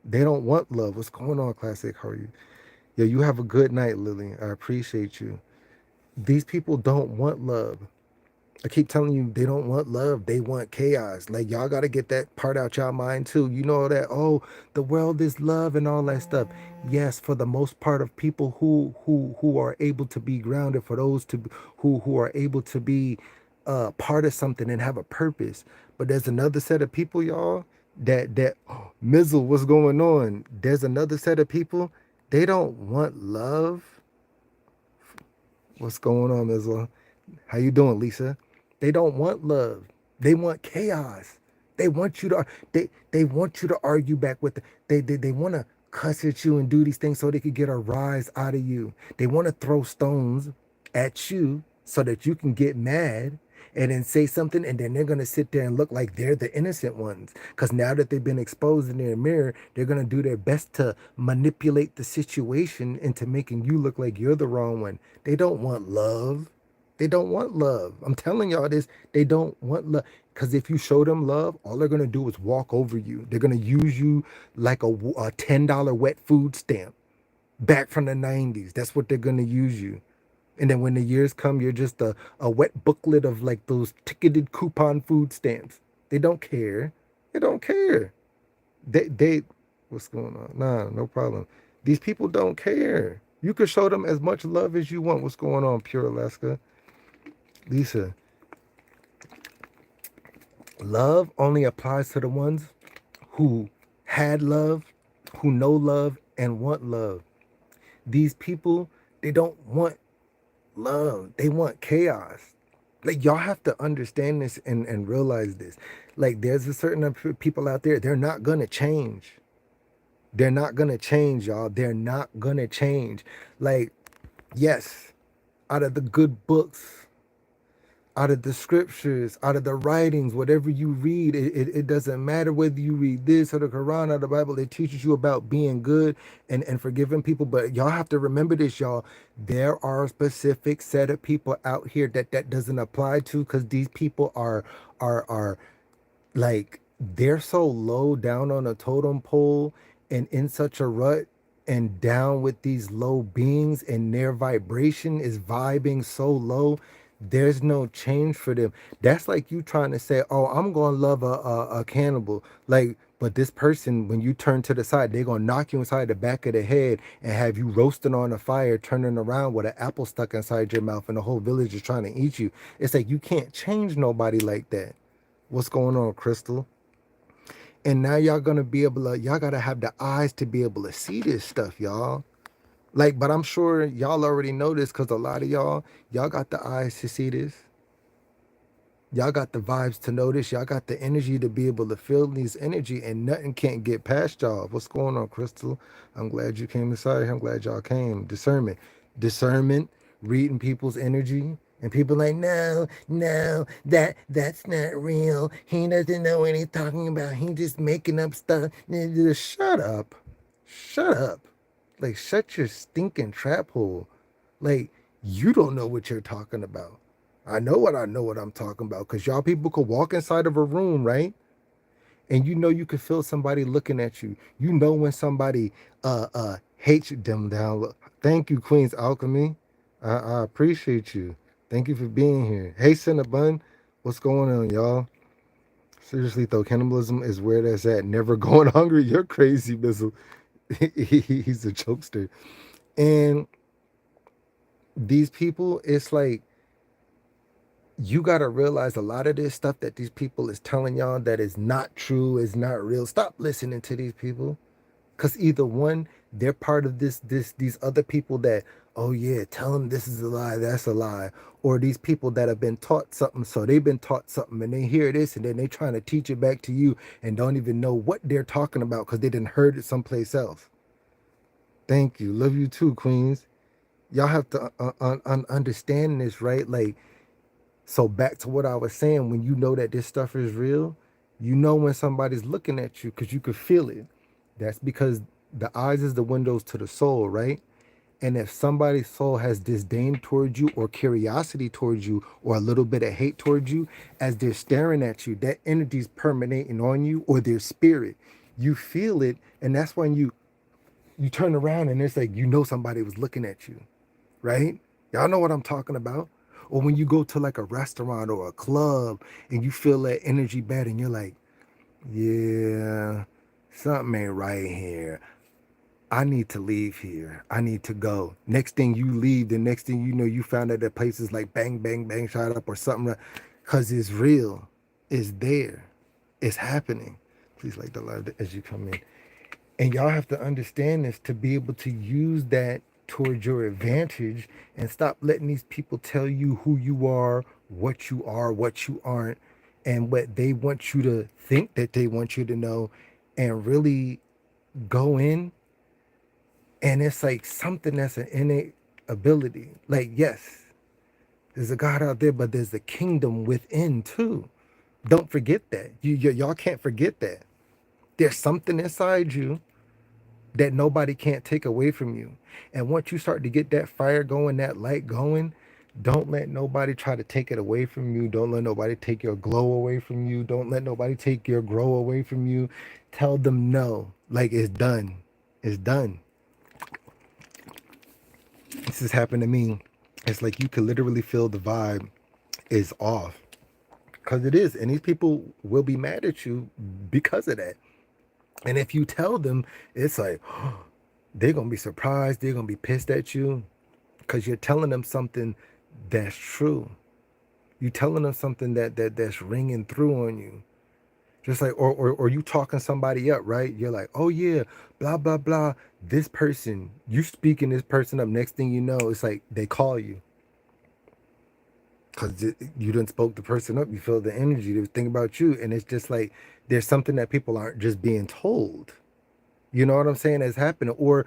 They don't want love. What's going on, classic? How are you? Yeah, you have a good night, Lily. I appreciate you. These people don't want love. I keep telling you, they don't want love. They want chaos. Like, y'all got to get that part out y'all mind too. You know that, oh, the world is love and all that stuff. Yes, for the most part of people who are able to be grounded, for those to who are able to be part of something and have a purpose. But there's another set of people, y'all, that oh, Mizzle, what's going on? There's another set of people. They don't want love. What's going on, Mizzle? How you doing, Lisa? They don't want love. They want chaos. They want you to they want you to argue back with they want to cuss at you and do these things so they could get a rise out of you. They want to throw stones at you so that you can get mad and then say something, and then they're going to sit there and look like they're the innocent ones, because now that they've been exposed in their mirror, they're going to do their best to manipulate the situation into making you look like you're the wrong one. They don't want love. They don't want love. I'm telling y'all this. They don't want love. Because if you show them love, all they're going to do is walk over you. They're going to use you like a $10 wet food stamp back from the 90s. That's what they're going to use you. And then when the years come, you're just a wet booklet of like those ticketed coupon food stamps. They don't care. They don't care. They what's going on? Nah, no problem. These people don't care. You can show them as much love as you want. What's going on, Pure Alaska? Lisa, love only applies to the ones who had love, who know love, and want love. These people, they don't want love. They want chaos. Like, y'all have to understand this and realize this. Like, there's a certain number of people out there, they're not gonna change. They're not gonna change, y'all. They're not gonna change. Like, yes, out of the good books, out of the scriptures, out of the writings, whatever you read, it doesn't matter whether you read this or the Quran or the Bible. It teaches you about being good and forgiving people. But y'all have to remember this, y'all. There are a specific set of people out here that doesn't apply to, because these people are like, they're so low down on a totem pole and in such a rut and down with these low beings, and their vibration is vibing so low, there's no change for them. That's like you trying to say, oh, I'm gonna love a cannibal, like, but this person, when you turn to the side, they're gonna knock you inside the back of the head and have you roasting on a fire, turning around with an apple stuck inside your mouth, and the whole village is trying to eat you. It's like, you can't change nobody like that. What's going on, Crystal? And now y'all gonna be able to, y'all gotta have the eyes to be able to see this stuff, y'all. Like, but I'm sure y'all already know this, because a lot of y'all got the eyes to see this. Y'all got the vibes to know this. Y'all got the energy to be able to feel these energy, and nothing can't get past y'all. What's going on, Crystal? I'm glad you came inside. I'm glad y'all came. Discernment, reading people's energy. And people like, no, no, that's not real. He doesn't know what he's talking about. He just making up stuff. Just shut up. Shut up. Like, shut your stinking trap hole. Like, you don't know what you're talking about. I know what I'm talking about. Because y'all people could walk inside of a room, right? And you could feel somebody looking at you. You know when somebody hates them down. Thank you, Queen's Alchemy. I appreciate you. Thank you for being here. Hey, Cinnabon, what's going on, y'all? Seriously though, cannibalism is where that's at. Never going hungry. You're crazy, Bizzle. He's a jokester. And these people, it's like, you got to realize a lot of this stuff that these people is telling y'all that is not true, is not real. Stop listening to these people. Because either one, they're part of these other people that, Oh yeah, tell them this is a lie, that's a lie. Or these people that have been taught something, so they've been taught something and they hear this and then they trying to teach it back to you and don't even know what they're talking about because they didn't heard it someplace else. Thank you. Love you too, Queens. Y'all have to understand this, right? Like, so back to what I was saying, when you know that this stuff is real, you know when somebody's looking at you because you could feel it. That's because the eyes is the windows to the soul, right? And if somebody's soul has disdain towards you or curiosity towards you or a little bit of hate towards you, as they're staring at you, that energy's permeating on you or their spirit. You feel it, and that's when you turn around and it's like you know somebody was looking at you, right? Y'all know what I'm talking about. Or when you go to like a restaurant or a club and you feel that energy bad and you're like, yeah, something ain't right here. I need to leave here. I need to go. Next thing you leave, the next thing you know, you found out that place is like bang, bang, bang, shot up or something. Because it's real. It's there. It's happening. Please like the live as you come in. And y'all have to understand this to be able to use that towards your advantage and stop letting these people tell you who you are, what you aren't, and what they want you to think that they want you to know, and really go in. And it's like something that's an innate ability. Like, yes, there's a God out there, but there's a kingdom within too. Don't forget that. Y'all can't forget that. There's something inside you that nobody can't take away from you. And once you start to get that fire going, that light going, don't let nobody try to take it away from you. Don't let nobody take your glow away from you. Don't let nobody take your grow away from you. Tell them no. Like it's done. It's done. This has happened to me. It's like you can literally feel the vibe is off. Because it is. And these people will be mad at you because of that. And if you tell them, it's like, they're going to be surprised. They're going to be pissed at you because you're telling them something that's true. You're telling them something that's ringing through on you. Just like, or you talking somebody up, right? You're like, oh yeah, blah, blah, blah. This person, you speaking this person up. Next thing you know, it's like they call you because you didn't spoke the person up. You feel the energy. They think about you. And it's just like, there's something that people aren't just being told. You know what I'm saying? Has happened, or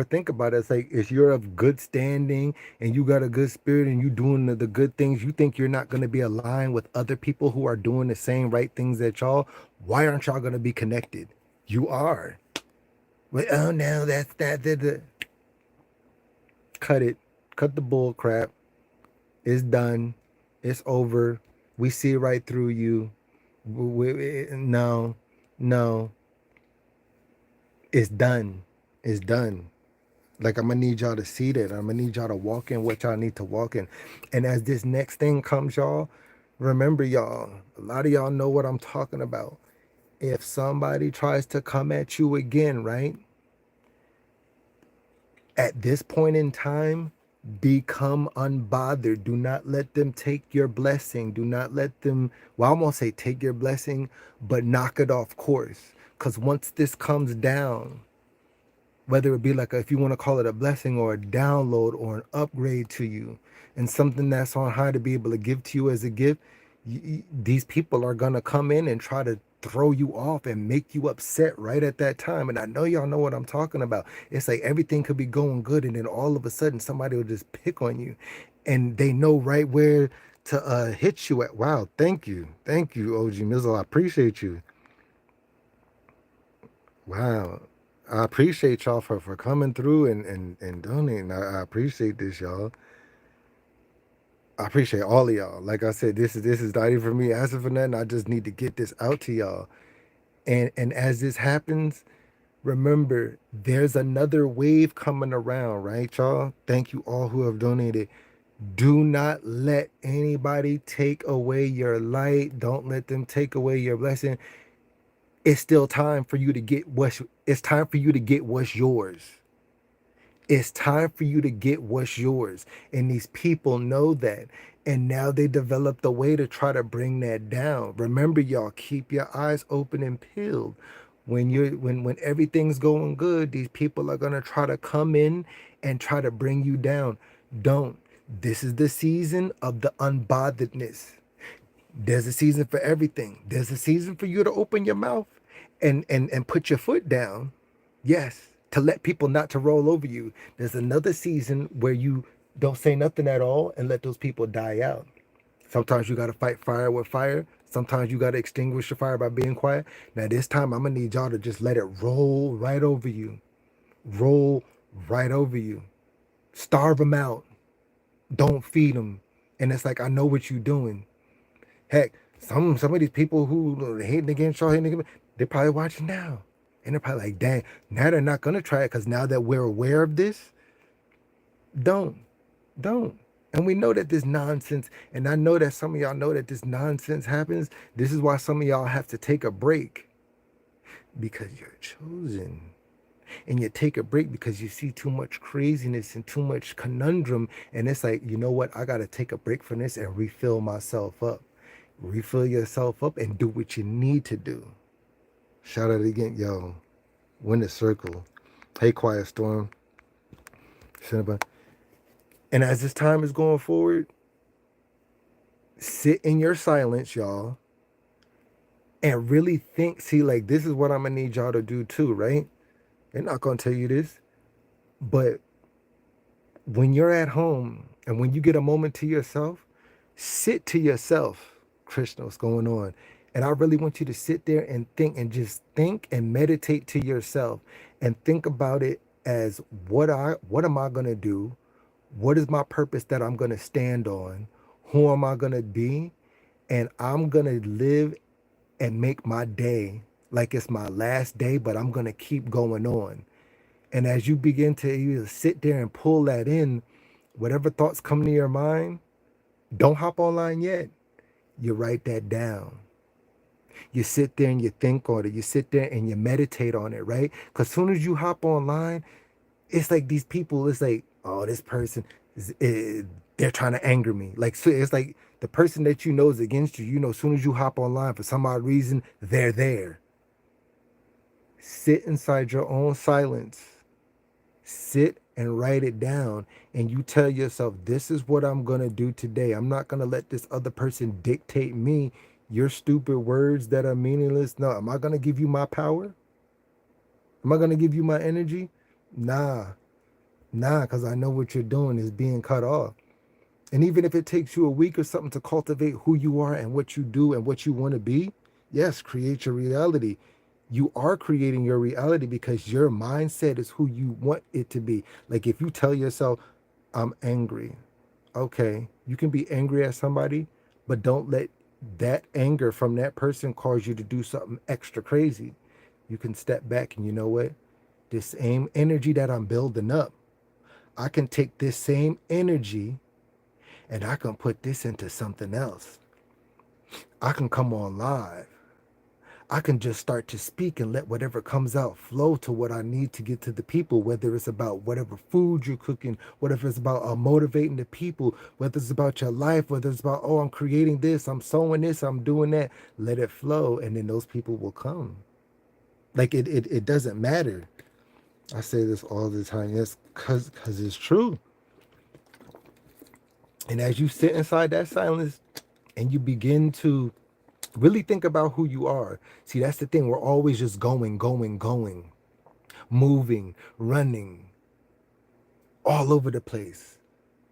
think about it. It's like if you're of good standing and you got a good spirit and you doing the good things, you think you're not going to be aligned with other people who are doing the same right things that y'all. Why aren't y'all going to be connected? You are. Well, oh no, that's that. Cut it. Cut the bull crap. It's done. It's over. We see right through you. No, no. It's done. It's done. Like I'm gonna need y'all to see that. I'm gonna need y'all to walk in what y'all need to walk in. And as this next thing comes, y'all, remember y'all, a lot of y'all know what I'm talking about. If somebody tries to come at you again, right? At this point in time, become unbothered. Do not let them take your blessing. Do not let them, well, I won't say take your blessing, but knock it off course. Because once this comes down, whether it be like if you want to call it a blessing or a download or an upgrade to you and something that's on high to be able to give to you as a gift, these people are going to come in and try to throw you off and make you upset right at that time. And I know y'all know what I'm talking about. It's like everything could be going good and then all of a sudden somebody will just pick on you and they know right where to hit you at. Wow, thank you. Thank you, OG Mizzle. I appreciate you. Wow. I appreciate y'all for coming through and donating. I appreciate this, y'all. I appreciate all of y'all. Like I said, this is not even for me asking for nothing. I just need to get this out to y'all. And as this happens, remember there's another wave coming around, right, y'all? Thank you all who have donated. Do not let anybody take away your light. Don't let them take away your blessing. It's still time for you to get what's yours. It's time for you to get what's yours. And these people know that. And now they developed a way to try to bring that down. Remember, y'all, keep your eyes open and peeled. When everything's going good, these people are gonna try to come in and try to bring you down. Don't. This is the season of the unbotheredness. There's a season for everything. There's a season for you to open your mouth and put your foot down. Yes, to let people not to roll over you. There's another season where you don't say nothing at all and let those people die out. Sometimes you got to fight fire with fire. Sometimes you got to extinguish the fire by being quiet. Now, this time, I'm going to need y'all to just let it roll right over you. Roll right over you. Starve them out. Don't feed them. And it's like, I know what you're doing. Heck, some of these people who hating against y'all, hating against, they're probably watching now. And they're probably like, dang, now they're not going to try it because now that we're aware of this, don't. Don't. And we know that this nonsense, and I know that some of y'all know that this nonsense happens. This is why some of y'all have to take a break because you're chosen. And you take a break because you see too much craziness and too much conundrum. And it's like, you know what? I got to take a break from this and refill myself up. Refill yourself up and do what you need to do. Shout out again, yo. Win the circle. Hey, Quiet Storm. Cinnabon. And as this time is going forward, sit in your silence, y'all, and really think. See, like, this is what I'm going to need y'all to do too, right? They're not going to tell you this. But when you're at home and when you get a moment to yourself, sit to yourself. Krishna, what's going on? And I really want you to sit there and think and just think and meditate to yourself and think about it as what am I going to do? What is my purpose that I'm going to stand on? Who am I going to be? And I'm going to live and make my day like it's my last day, but I'm going to keep going on. And as you begin to either sit there and pull that in, whatever thoughts come to your mind, don't hop online yet. You write that down. You sit there and you think on it. You sit there and you meditate on it, right? Because soon as you hop online, it's like these people, it's like, oh, this person, they're trying to anger me. Like, so it's like the person that you know is against you, as soon as you hop online, for some odd reason, they're there. Sit inside your own silence. Sit and write it down. And you tell yourself, this is what I'm going to do today. I'm not going to let this other person dictate me. Your stupid words that are meaningless. No, am I going to give you my power? Am I going to give you my energy? Nah, because I know what you're doing is being cut off. And even if it takes you a week or something to cultivate who you are and what you do and what you want to be, yes, create your reality. You are creating your reality because your mindset is who you want it to be. Like if you tell yourself, I'm angry, okay, you can be angry at somebody, but don't let that anger from that person cause you to do something extra crazy. You can step back and you know what? This same energy that I'm building up, I can take this same energy and I can put this into something else. I can come on live. I can just start to speak and let whatever comes out flow to what I need to get to the people, whether it's about whatever food you're cooking, whatever it's about motivating the people, whether it's about your life, whether it's about, oh, I'm creating this, I'm sewing this, I'm doing that. Let it flow, and then those people will come. Like it doesn't matter. I say this all the time. Yes, because it's true. And as you sit inside that silence and you begin to really think about who you are. See, that's the thing. We're always just going, moving, running all over the place,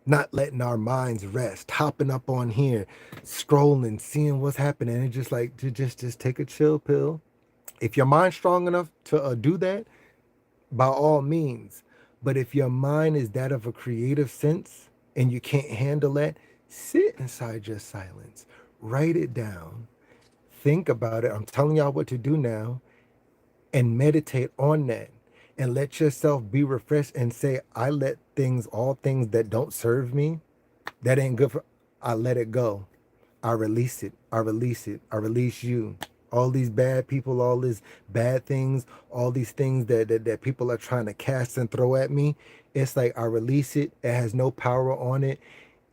not letting our minds rest, hopping up on here, scrolling, seeing what's happening. And just like to just take a chill pill. If your mind's strong enough to do that, by all means. But if your mind is that of a creative sense and you can't handle that, sit inside your silence, write it down, think about it. I'm telling y'all what to do now, and meditate on that and let yourself be refreshed and say, I let things, all things that don't serve me, that ain't good for, I let it go. I release it. I release it. I release you. All these bad people, all these bad things, all these things that people are trying to cast and throw at me. It's like I release it. It has no power on it.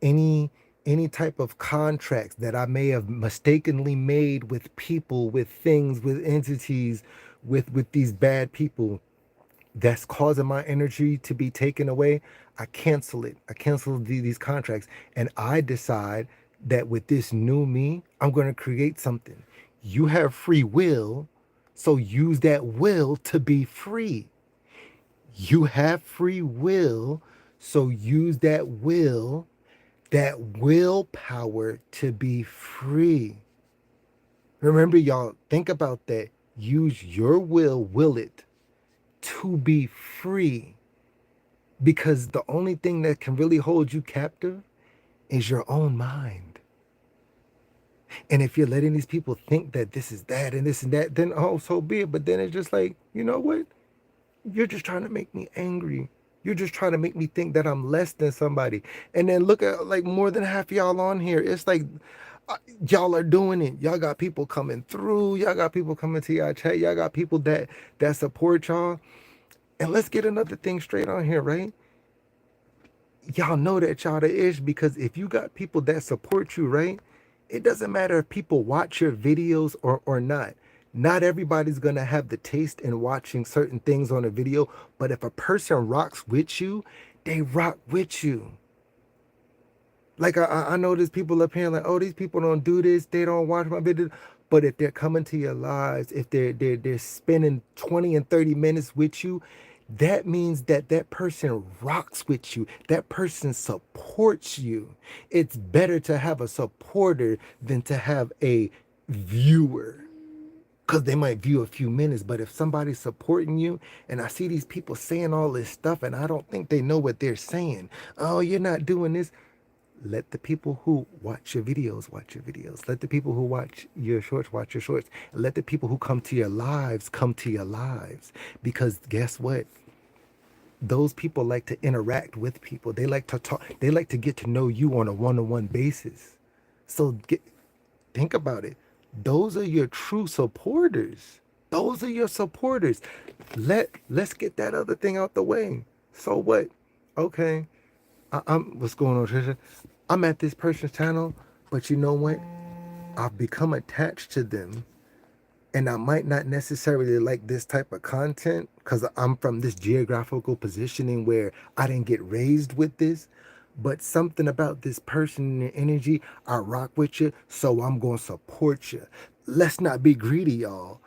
Any any type of contracts that I may have mistakenly made with people, with things, with entities, with these bad people that's causing my energy to be taken away, I cancel it. I cancel these contracts. And I decide that with this new me, I'm going to create something. You have free will, so use that will to be free. You have free will, so use that willpower to be free. Remember, y'all, think about that. Use your will it to be free, because the only thing that can really hold you captive is your own mind. And if you're letting these people think that this is that and this and that, then oh, so be it. But then it's just like, you know what? You're just trying to make me angry. You're just trying to make me think that I'm less than somebody. And then look at like more than half y'all on here. It's like y'all are doing it. Y'all got people coming through. Y'all got people coming to y'all chat. Y'all got people that support y'all. And let's get another thing straight on here, right? Y'all know that y'all the ish, because if you got people that support you, right? It doesn't matter if people watch your videos or not. Not everybody's gonna have the taste in watching certain things on a video, but if a person rocks with you, they rock with you. Like I know there's people up here like, oh, these people don't do this, they don't watch my video. But if they're coming to your lives, if they're spending 20 and 30 minutes with you, that means that that person rocks with you. That person supports you. It's better to have a supporter than to have a viewer, because they might view a few minutes. But if somebody's supporting you, and I see these people saying all this stuff and I don't think they know what they're saying. Oh, you're not doing this. Let the people who watch your videos. Let the people who watch your shorts. Let the people who come to your lives come to your lives. Because guess what? Those people like to interact with people. They like to talk. They like to get to know you on a one-on-one basis. So think about it. Those are your true supporters. Those are your supporters. Let's get that other thing out the way. So what? Okay. I'm what's going on, Trisha? I'm at this person's channel, but you know what? I've become attached to them, and I might not necessarily like this type of content because I'm from this geographical positioning where I didn't get raised with this. But something about this person and their energy, I rock with you, so I'm going to support you. Let's not be greedy, y'all.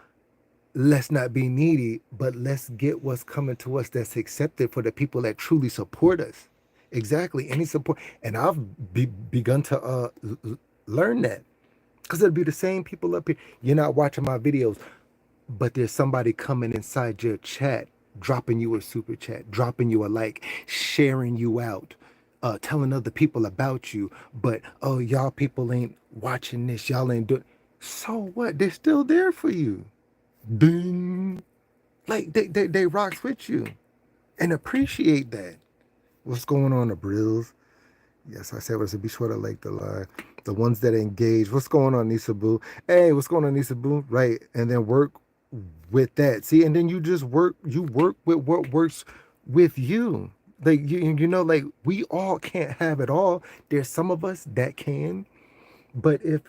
Let's not be needy, but let's get what's coming to us that's accepted for the people that truly support us. Exactly, any support. And I've begun to learn that, because it'll be the same people up here. You're not watching my videos, but there's somebody coming inside your chat, dropping you a super chat, dropping you a like, sharing you out, telling other people about you. But oh, y'all people ain't watching this. Y'all ain't doing. So what? They're still there for you. Ding. Like they rocks with you, and appreciate that. What's going on, the Brills? Yes, I said was to be sure to like the line. The ones that engage. What's going on, Nisa Boo? Hey, what's going on, Nisa Boo? Right. And then work with that. See, and then you work with what works with you. Like you know, like we all can't have it all. There's some of us that can, but if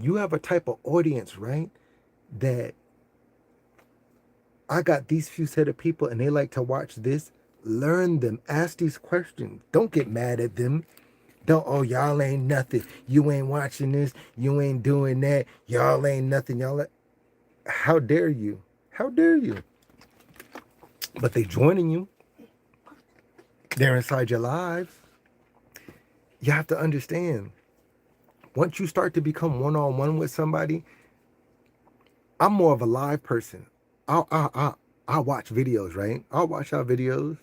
you have a type of audience, right, that I got these few set of people and they like to watch this, learn them, ask these questions. Don't get mad at them. Don't, oh, y'all ain't nothing. You ain't watching this. You ain't doing that. Y'all ain't nothing. How dare you? How dare you? But they joining you. They're inside your lives. You have to understand. Once you start to become one-on-one with somebody, I'm more of a live person. I watch videos, right? I'll watch our videos.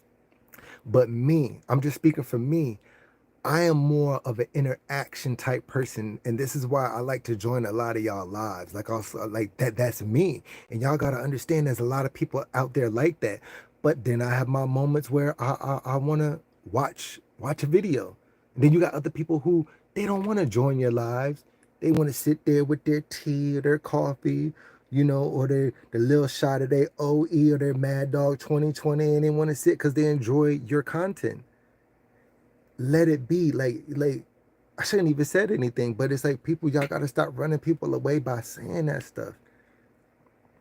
But me, I'm just speaking for me. I am more of an interaction type person, and this is why I like to join a lot of y'all lives. Like also, like that's me, and y'all gotta understand there's a lot of people out there like that. But then I have my moments where I want to watch a video. And then you got other people who they don't want to join your lives. They want to sit there with their tea or their coffee, or their little shot of their OE or their Mad Dog 2020, and they want to sit because they enjoy your content. Let it be. Like I shouldn't even said anything, but it's like people, y'all gotta stop running people away by saying that stuff.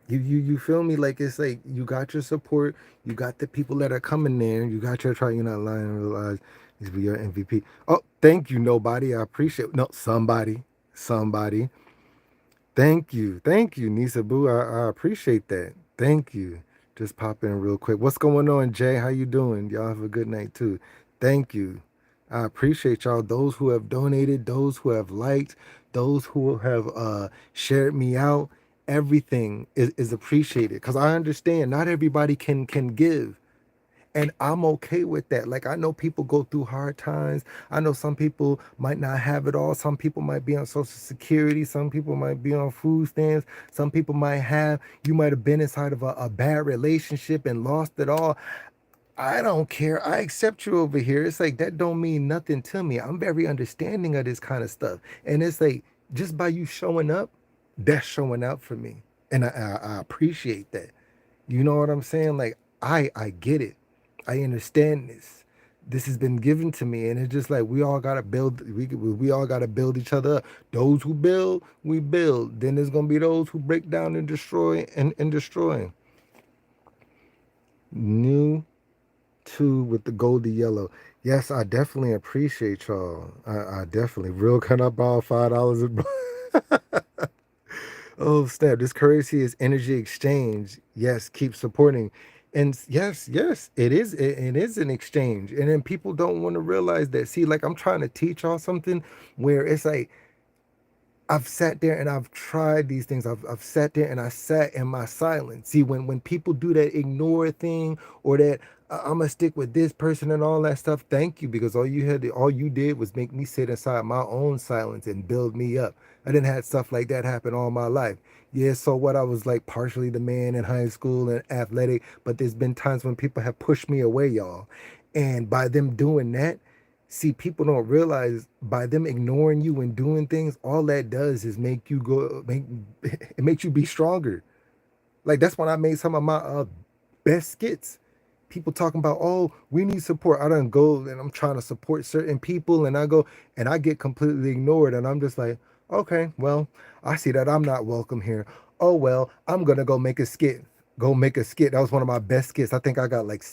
You feel me? Like it's like you got your support, you got the people that are coming there, you got your try. You're not lying and realize these be your MVP. Oh, thank you, nobody. I appreciate no somebody. Thank you, Nisa Boo. I appreciate that. Thank you. Just pop in real quick. What's going on, Jay? How you doing? Y'all have a good night too. Thank you. I appreciate y'all. Those who have donated, those who have liked, those who have shared me out. Everything is appreciated because I understand not everybody can give. And I'm okay with that. Like, I know people go through hard times. I know some people might not have it all. Some people might be on Social Security. Some people might be on food stamps. Some people might have, you might have been inside of a bad relationship and lost it all. I don't care. I accept you over here. It's like, that don't mean nothing to me. I'm very understanding of this kind of stuff. And it's like, just by you showing up, that's showing out for me. And I appreciate that. You know what I'm saying? Like I get it. I understand this. This has been given to me, and it's just like we all gotta build. We all gotta build each other up. Those who build, we build. Then there's gonna be those who break down and destroy and destroy. New two with the goldy yellow. Yes, I definitely appreciate y'all. I definitely real. Can I borrow $5? Oh, snap. This currency is energy exchange. Yes, keep supporting. And yes, it is an exchange. And then people don't want to realize that. See, like I'm trying to teach y'all something where it's like I've sat there and I've tried these things. I've sat there and I sat in my silence. See, when people do that ignore thing or that I'm gonna stick with this person and all that stuff, thank you, because all you did was make me sit inside my own silence and build me up. I didn't have stuff like that happen all my life. Yeah, so what, I was like partially the man in high school and athletic, but there's been times when people have pushed me away, y'all. And by them doing that, see, people don't realize by them ignoring you and doing things, all that does is make you go, make it makes you be stronger. Like that's when I made some of my best skits. People talking about, oh, we need support. I don't go and I'm trying to support certain people, and I go and I get completely ignored, and I'm just like, okay, well, I see that I'm not welcome here. Oh well, I'm gonna go make a skit. Go make a skit. That was one of my best skits. I think I got like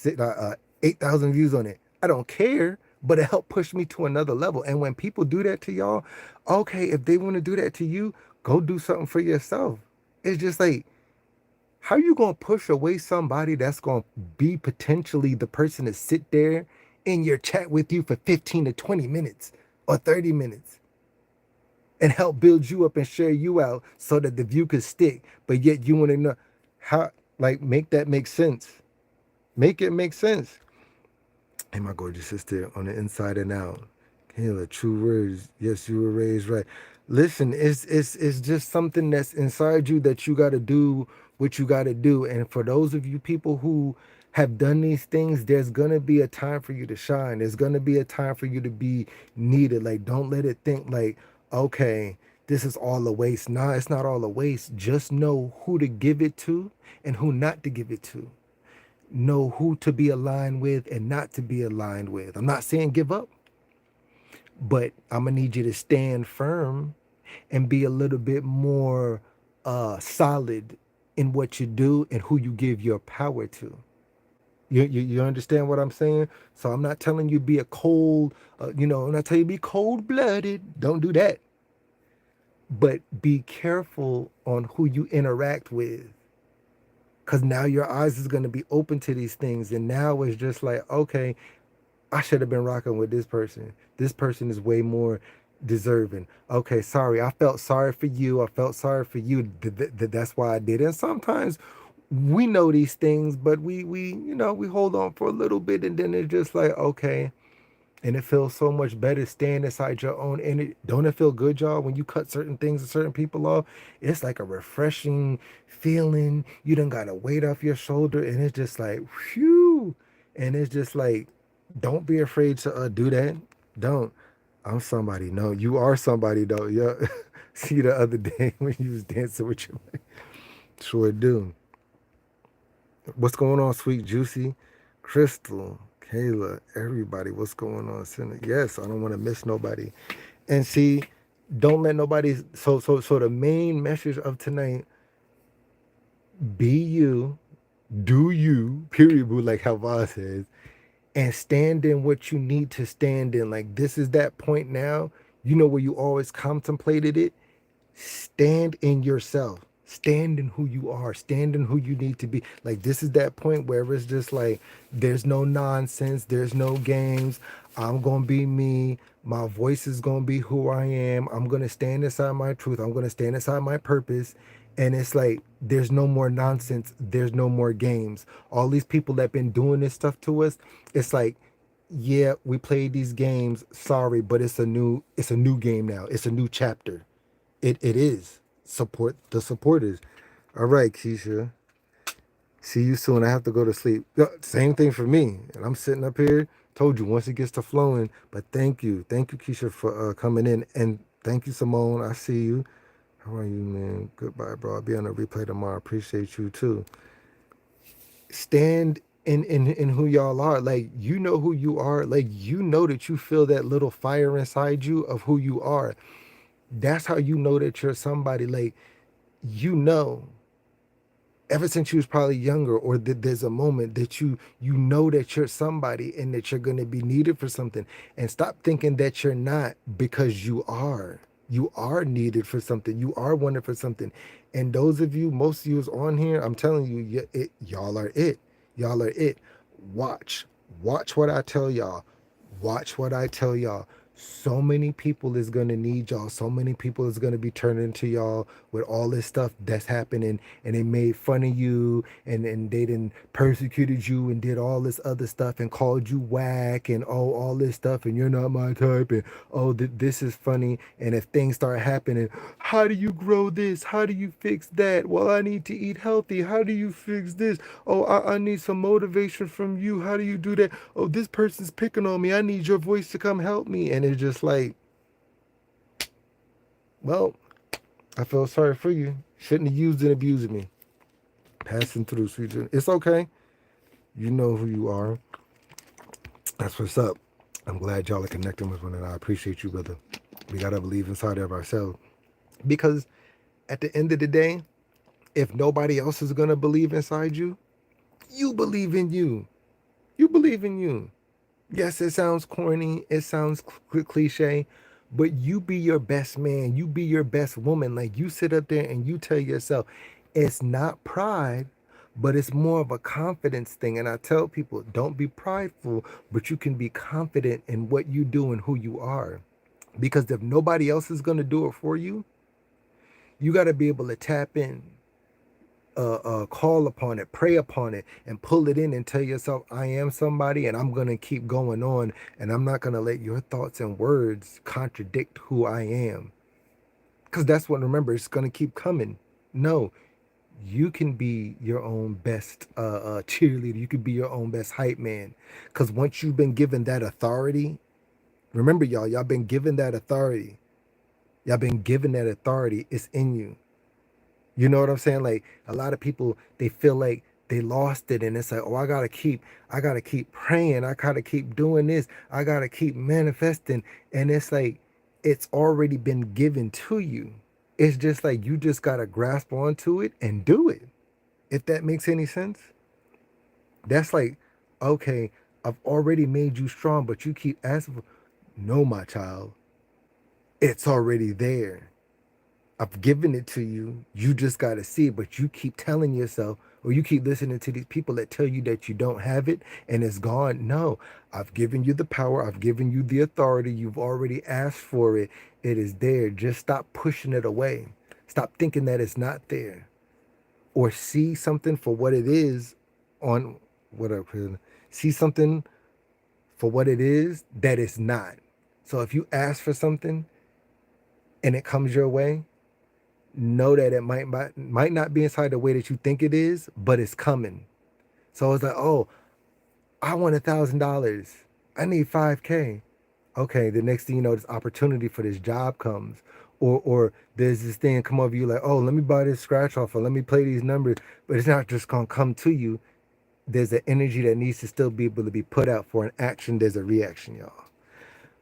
8,000 views on it. I don't care, but it helped push me to another level. And when people do that to y'all, okay, if they want to do that to you, go do something for yourself. It's just like, how you gonna push away somebody that's gonna be potentially the person to sit there in your chat with you for 15 to 20 minutes or 30 minutes and help build you up and share you out so that the view could stick, but yet you want to know how, like, make that make sense. Make it make sense. Hey, my gorgeous sister on the inside and out. Kayla, true words. Yes, you were raised right. Listen, it's just something that's inside you that you got to do what you got to do. And for those of you people who have done these things, there's gonna be a time for you to shine. There's gonna be a time for you to be needed. Like, don't let it think like, okay, this is all a waste. Nah, it's not all a waste. Just know who to give it to and who not to give it to. Know who to be aligned with and not to be aligned with. I'm not saying give up, but I'm gonna need you to stand firm and be a little bit more solid in what you do and who you give your power to. You understand what I'm saying? So I'm not telling you be a cold, I'm not telling you be cold blooded. Don't do that. But be careful on who you interact with, because now your eyes is going to be open to these things, and now it's just like, okay, I should have been rocking with this person. This person is way more deserving. Okay, sorry. I felt sorry for you. I felt sorry for you. That's why I did it. And sometimes we know these things, but we hold on for a little bit, and then it's just like, okay. And it feels so much better staying inside your own energy. Don't it feel good, y'all, when you cut certain things and certain people off? It's like a refreshing feeling. You done got a weight off your shoulder, and it's just like, whew. And it's just like, don't be afraid to do that. Don't. I'm somebody. No, you are somebody, though. Yeah. See the other day when you was dancing with your man. Sure do. What's going on, Sweet Juicy? Crystal, Kayla, everybody, what's going on? Yes, I don't want to miss nobody. And see, don't let nobody. So the main message of tonight Be you, do you, period, boo, like how Voss says, and stand in what you need to stand in. Like, this is that point now, where you always contemplated it. Stand in yourself. Stand in who you are. Stand in who you need to be. Like, this is that point where it's just like, there's no nonsense. There's no games. I'm going to be me. My voice is going to be who I am. I'm going to stand inside my truth. I'm going to stand inside my purpose. And it's like, there's no more nonsense. There's no more games. All these people that been doing this stuff to us, it's like, yeah, we played these games. Sorry, but it's a new game now. It's a new chapter. It is. Support the supporters. All right, Keisha. See you soon. I have to go to sleep. Yeah, same thing for me. And I'm sitting up here. Told you once it gets to flowing. But thank you. Thank you, Keisha, for coming in. And thank you, Simone. I see you. How are you, man? Goodbye, bro. I'll be on a replay tomorrow. Appreciate you too. Stand in who y'all are. Like, you know who you are. Like, you know that you feel that little fire inside you of who you are. That's how you know that you're somebody. Like, you know, ever since you was probably younger, or that there's a moment that you know that you're somebody and that you're going to be needed for something. And stop thinking that you're not, because you are needed for something. You are wanted for something. And those of you, most of you is on here, I'm telling you, y'all are it. Y'all are it. Watch what I tell y'all. Watch what I tell y'all. So many people is gonna need y'all. So many people is gonna be turning to y'all with all this stuff that's happening, and they made fun of you, and they didn't persecuted you and did all this other stuff and called you whack and all this stuff, and you're not my type, and this is funny. And if things start happening, how do you grow this? How do you fix that? Well, I need to eat healthy. How do you fix this? Oh, I need some motivation from you. How do you do that? Oh, this person's picking on me. I need your voice to come help me. And it's just like, well, I feel sorry for you. Shouldn't have used and abused me. Passing through, sweet. It's okay. You know who you are. That's what's up. I'm glad y'all are connecting with one another. I appreciate you, brother. We got to believe inside of ourselves. Because at the end of the day, if nobody else is going to believe inside you, you believe in you. You believe in you. Yes, it sounds corny, it sounds cliche, but you be your best man, you be your best woman. Like, you sit up there and you tell yourself, it's not pride, but it's more of a confidence thing. And I tell people, don't be prideful, but you can be confident in what you do and who you are. Because if nobody else is going to do it for you, you got to be able to tap in, call upon it, pray upon it, and pull it in and tell yourself, I am somebody, and I'm going to keep going on, and I'm not going to let your thoughts and words contradict who I am. Because that's what, remember, it's going to keep coming. No, you can be your own best cheerleader. You can be your own best hype man. Because once you've been given that authority, remember, y'all been given that authority. Y'all been given that authority. It's in you. You know what I'm saying? Like, a lot of people, they feel like they lost it, and it's like, oh, I gotta keep praying, I gotta keep doing this, I gotta keep manifesting. And it's like, it's already been given to you. It's just like, you just gotta grasp onto it and do it. If that makes any sense. That's like, okay, I've already made you strong, but you keep asking for, no, my child, it's already there. I've given it to you. You just got to see it. But you keep telling yourself, or you keep listening to these people that tell you that you don't have it and it's gone. No, I've given you the power. I've given you the authority. You've already asked for it. It is there. Just stop pushing it away. Stop thinking that it's not there. Or see something for what it is on whatever. See something for what it is that it's not. So if you ask for something and it comes your way, know that it might not be inside the way that you think it is, but it's coming. So it's like, oh, I want $1,000. I need 5K. Okay, the next thing you know, this opportunity for this job comes. Or there's this thing come over you like, oh, let me buy this scratch off, or let me play these numbers. But it's not just gonna come to you. There's an energy that needs to still be able to be put out for an action. There's a reaction, y'all.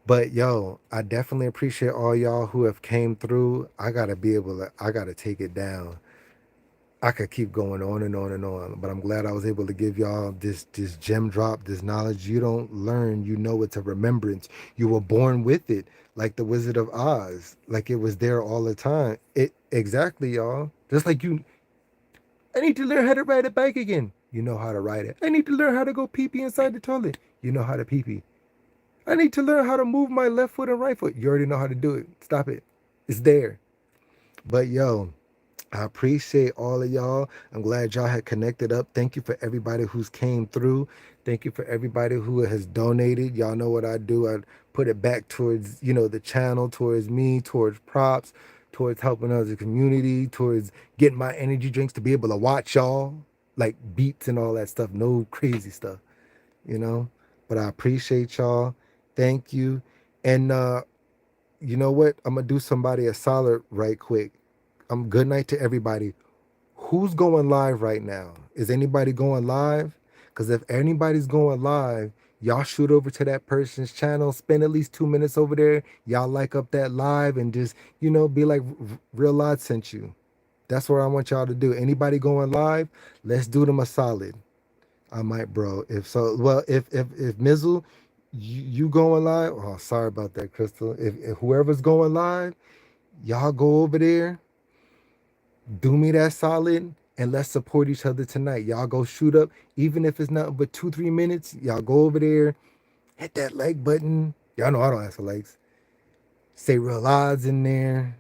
But yo, I definitely appreciate all y'all who have came through. I gotta take it down. I could keep going on and on and on, but I'm glad I was able to give y'all this gem drop, this knowledge. You don't learn, you know it's a remembrance. You were born with it, like the Wizard of Oz, like it was there all the time. It exactly, y'all. Just like you, I need to learn how to ride a bike again. You know how to ride it. I need to learn how to go pee pee inside the toilet. You know how to pee pee. I need to learn how to move my left foot and right foot. You already know how to do it. Stop it. It's there. But yo, I appreciate all of y'all. I'm glad y'all had connected up. Thank you for everybody who's came through. Thank you for everybody who has donated. Y'all know what I do. I put it back towards, the channel, towards me, towards props, towards helping out the community, towards getting my energy drinks to be able to watch y'all, like beats and all that stuff. No crazy stuff, you know. But I appreciate y'all. Thank you. And you know what? I'm gonna do somebody a solid right quick. Good night to everybody. Who's going live right now? Is anybody going live? Because if anybody's going live, y'all shoot over to that person's channel, spend at least 2 minutes over there. Y'all like up that live and just, be like, Real Live sent you. That's what I want y'all to do. Anybody going live, let's do them a solid. I might, bro. If so, well, if Mizzle, you going live? Oh, sorry about that, Crystal. If whoever's going live, y'all go over there, do me that solid, and let's support each other tonight. Y'all go shoot up, even if it's nothing but 2-3 minutes. Y'all go over there, hit that like button. Y'all know I don't ask for likes. Say real odds in there.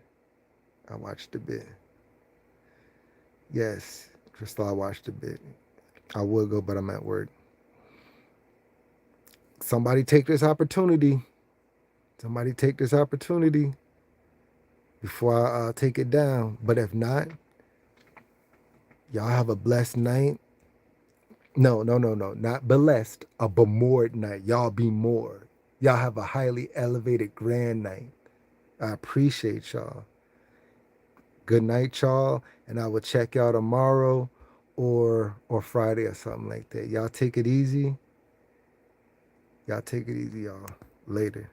I watched a bit. Yes, Crystal, I watched a bit. I would go, but I'm at work. Somebody take this opportunity. Somebody take this opportunity before I take it down. But if not, y'all have a blessed night. No, no, no, no. Not blessed. A bemored night. Y'all be more. Y'all have a highly elevated grand night. I appreciate y'all. Good night, y'all. And I will check y'all tomorrow or Friday or something like that. Y'all take it easy. Y'all take it easy, y'all. Later.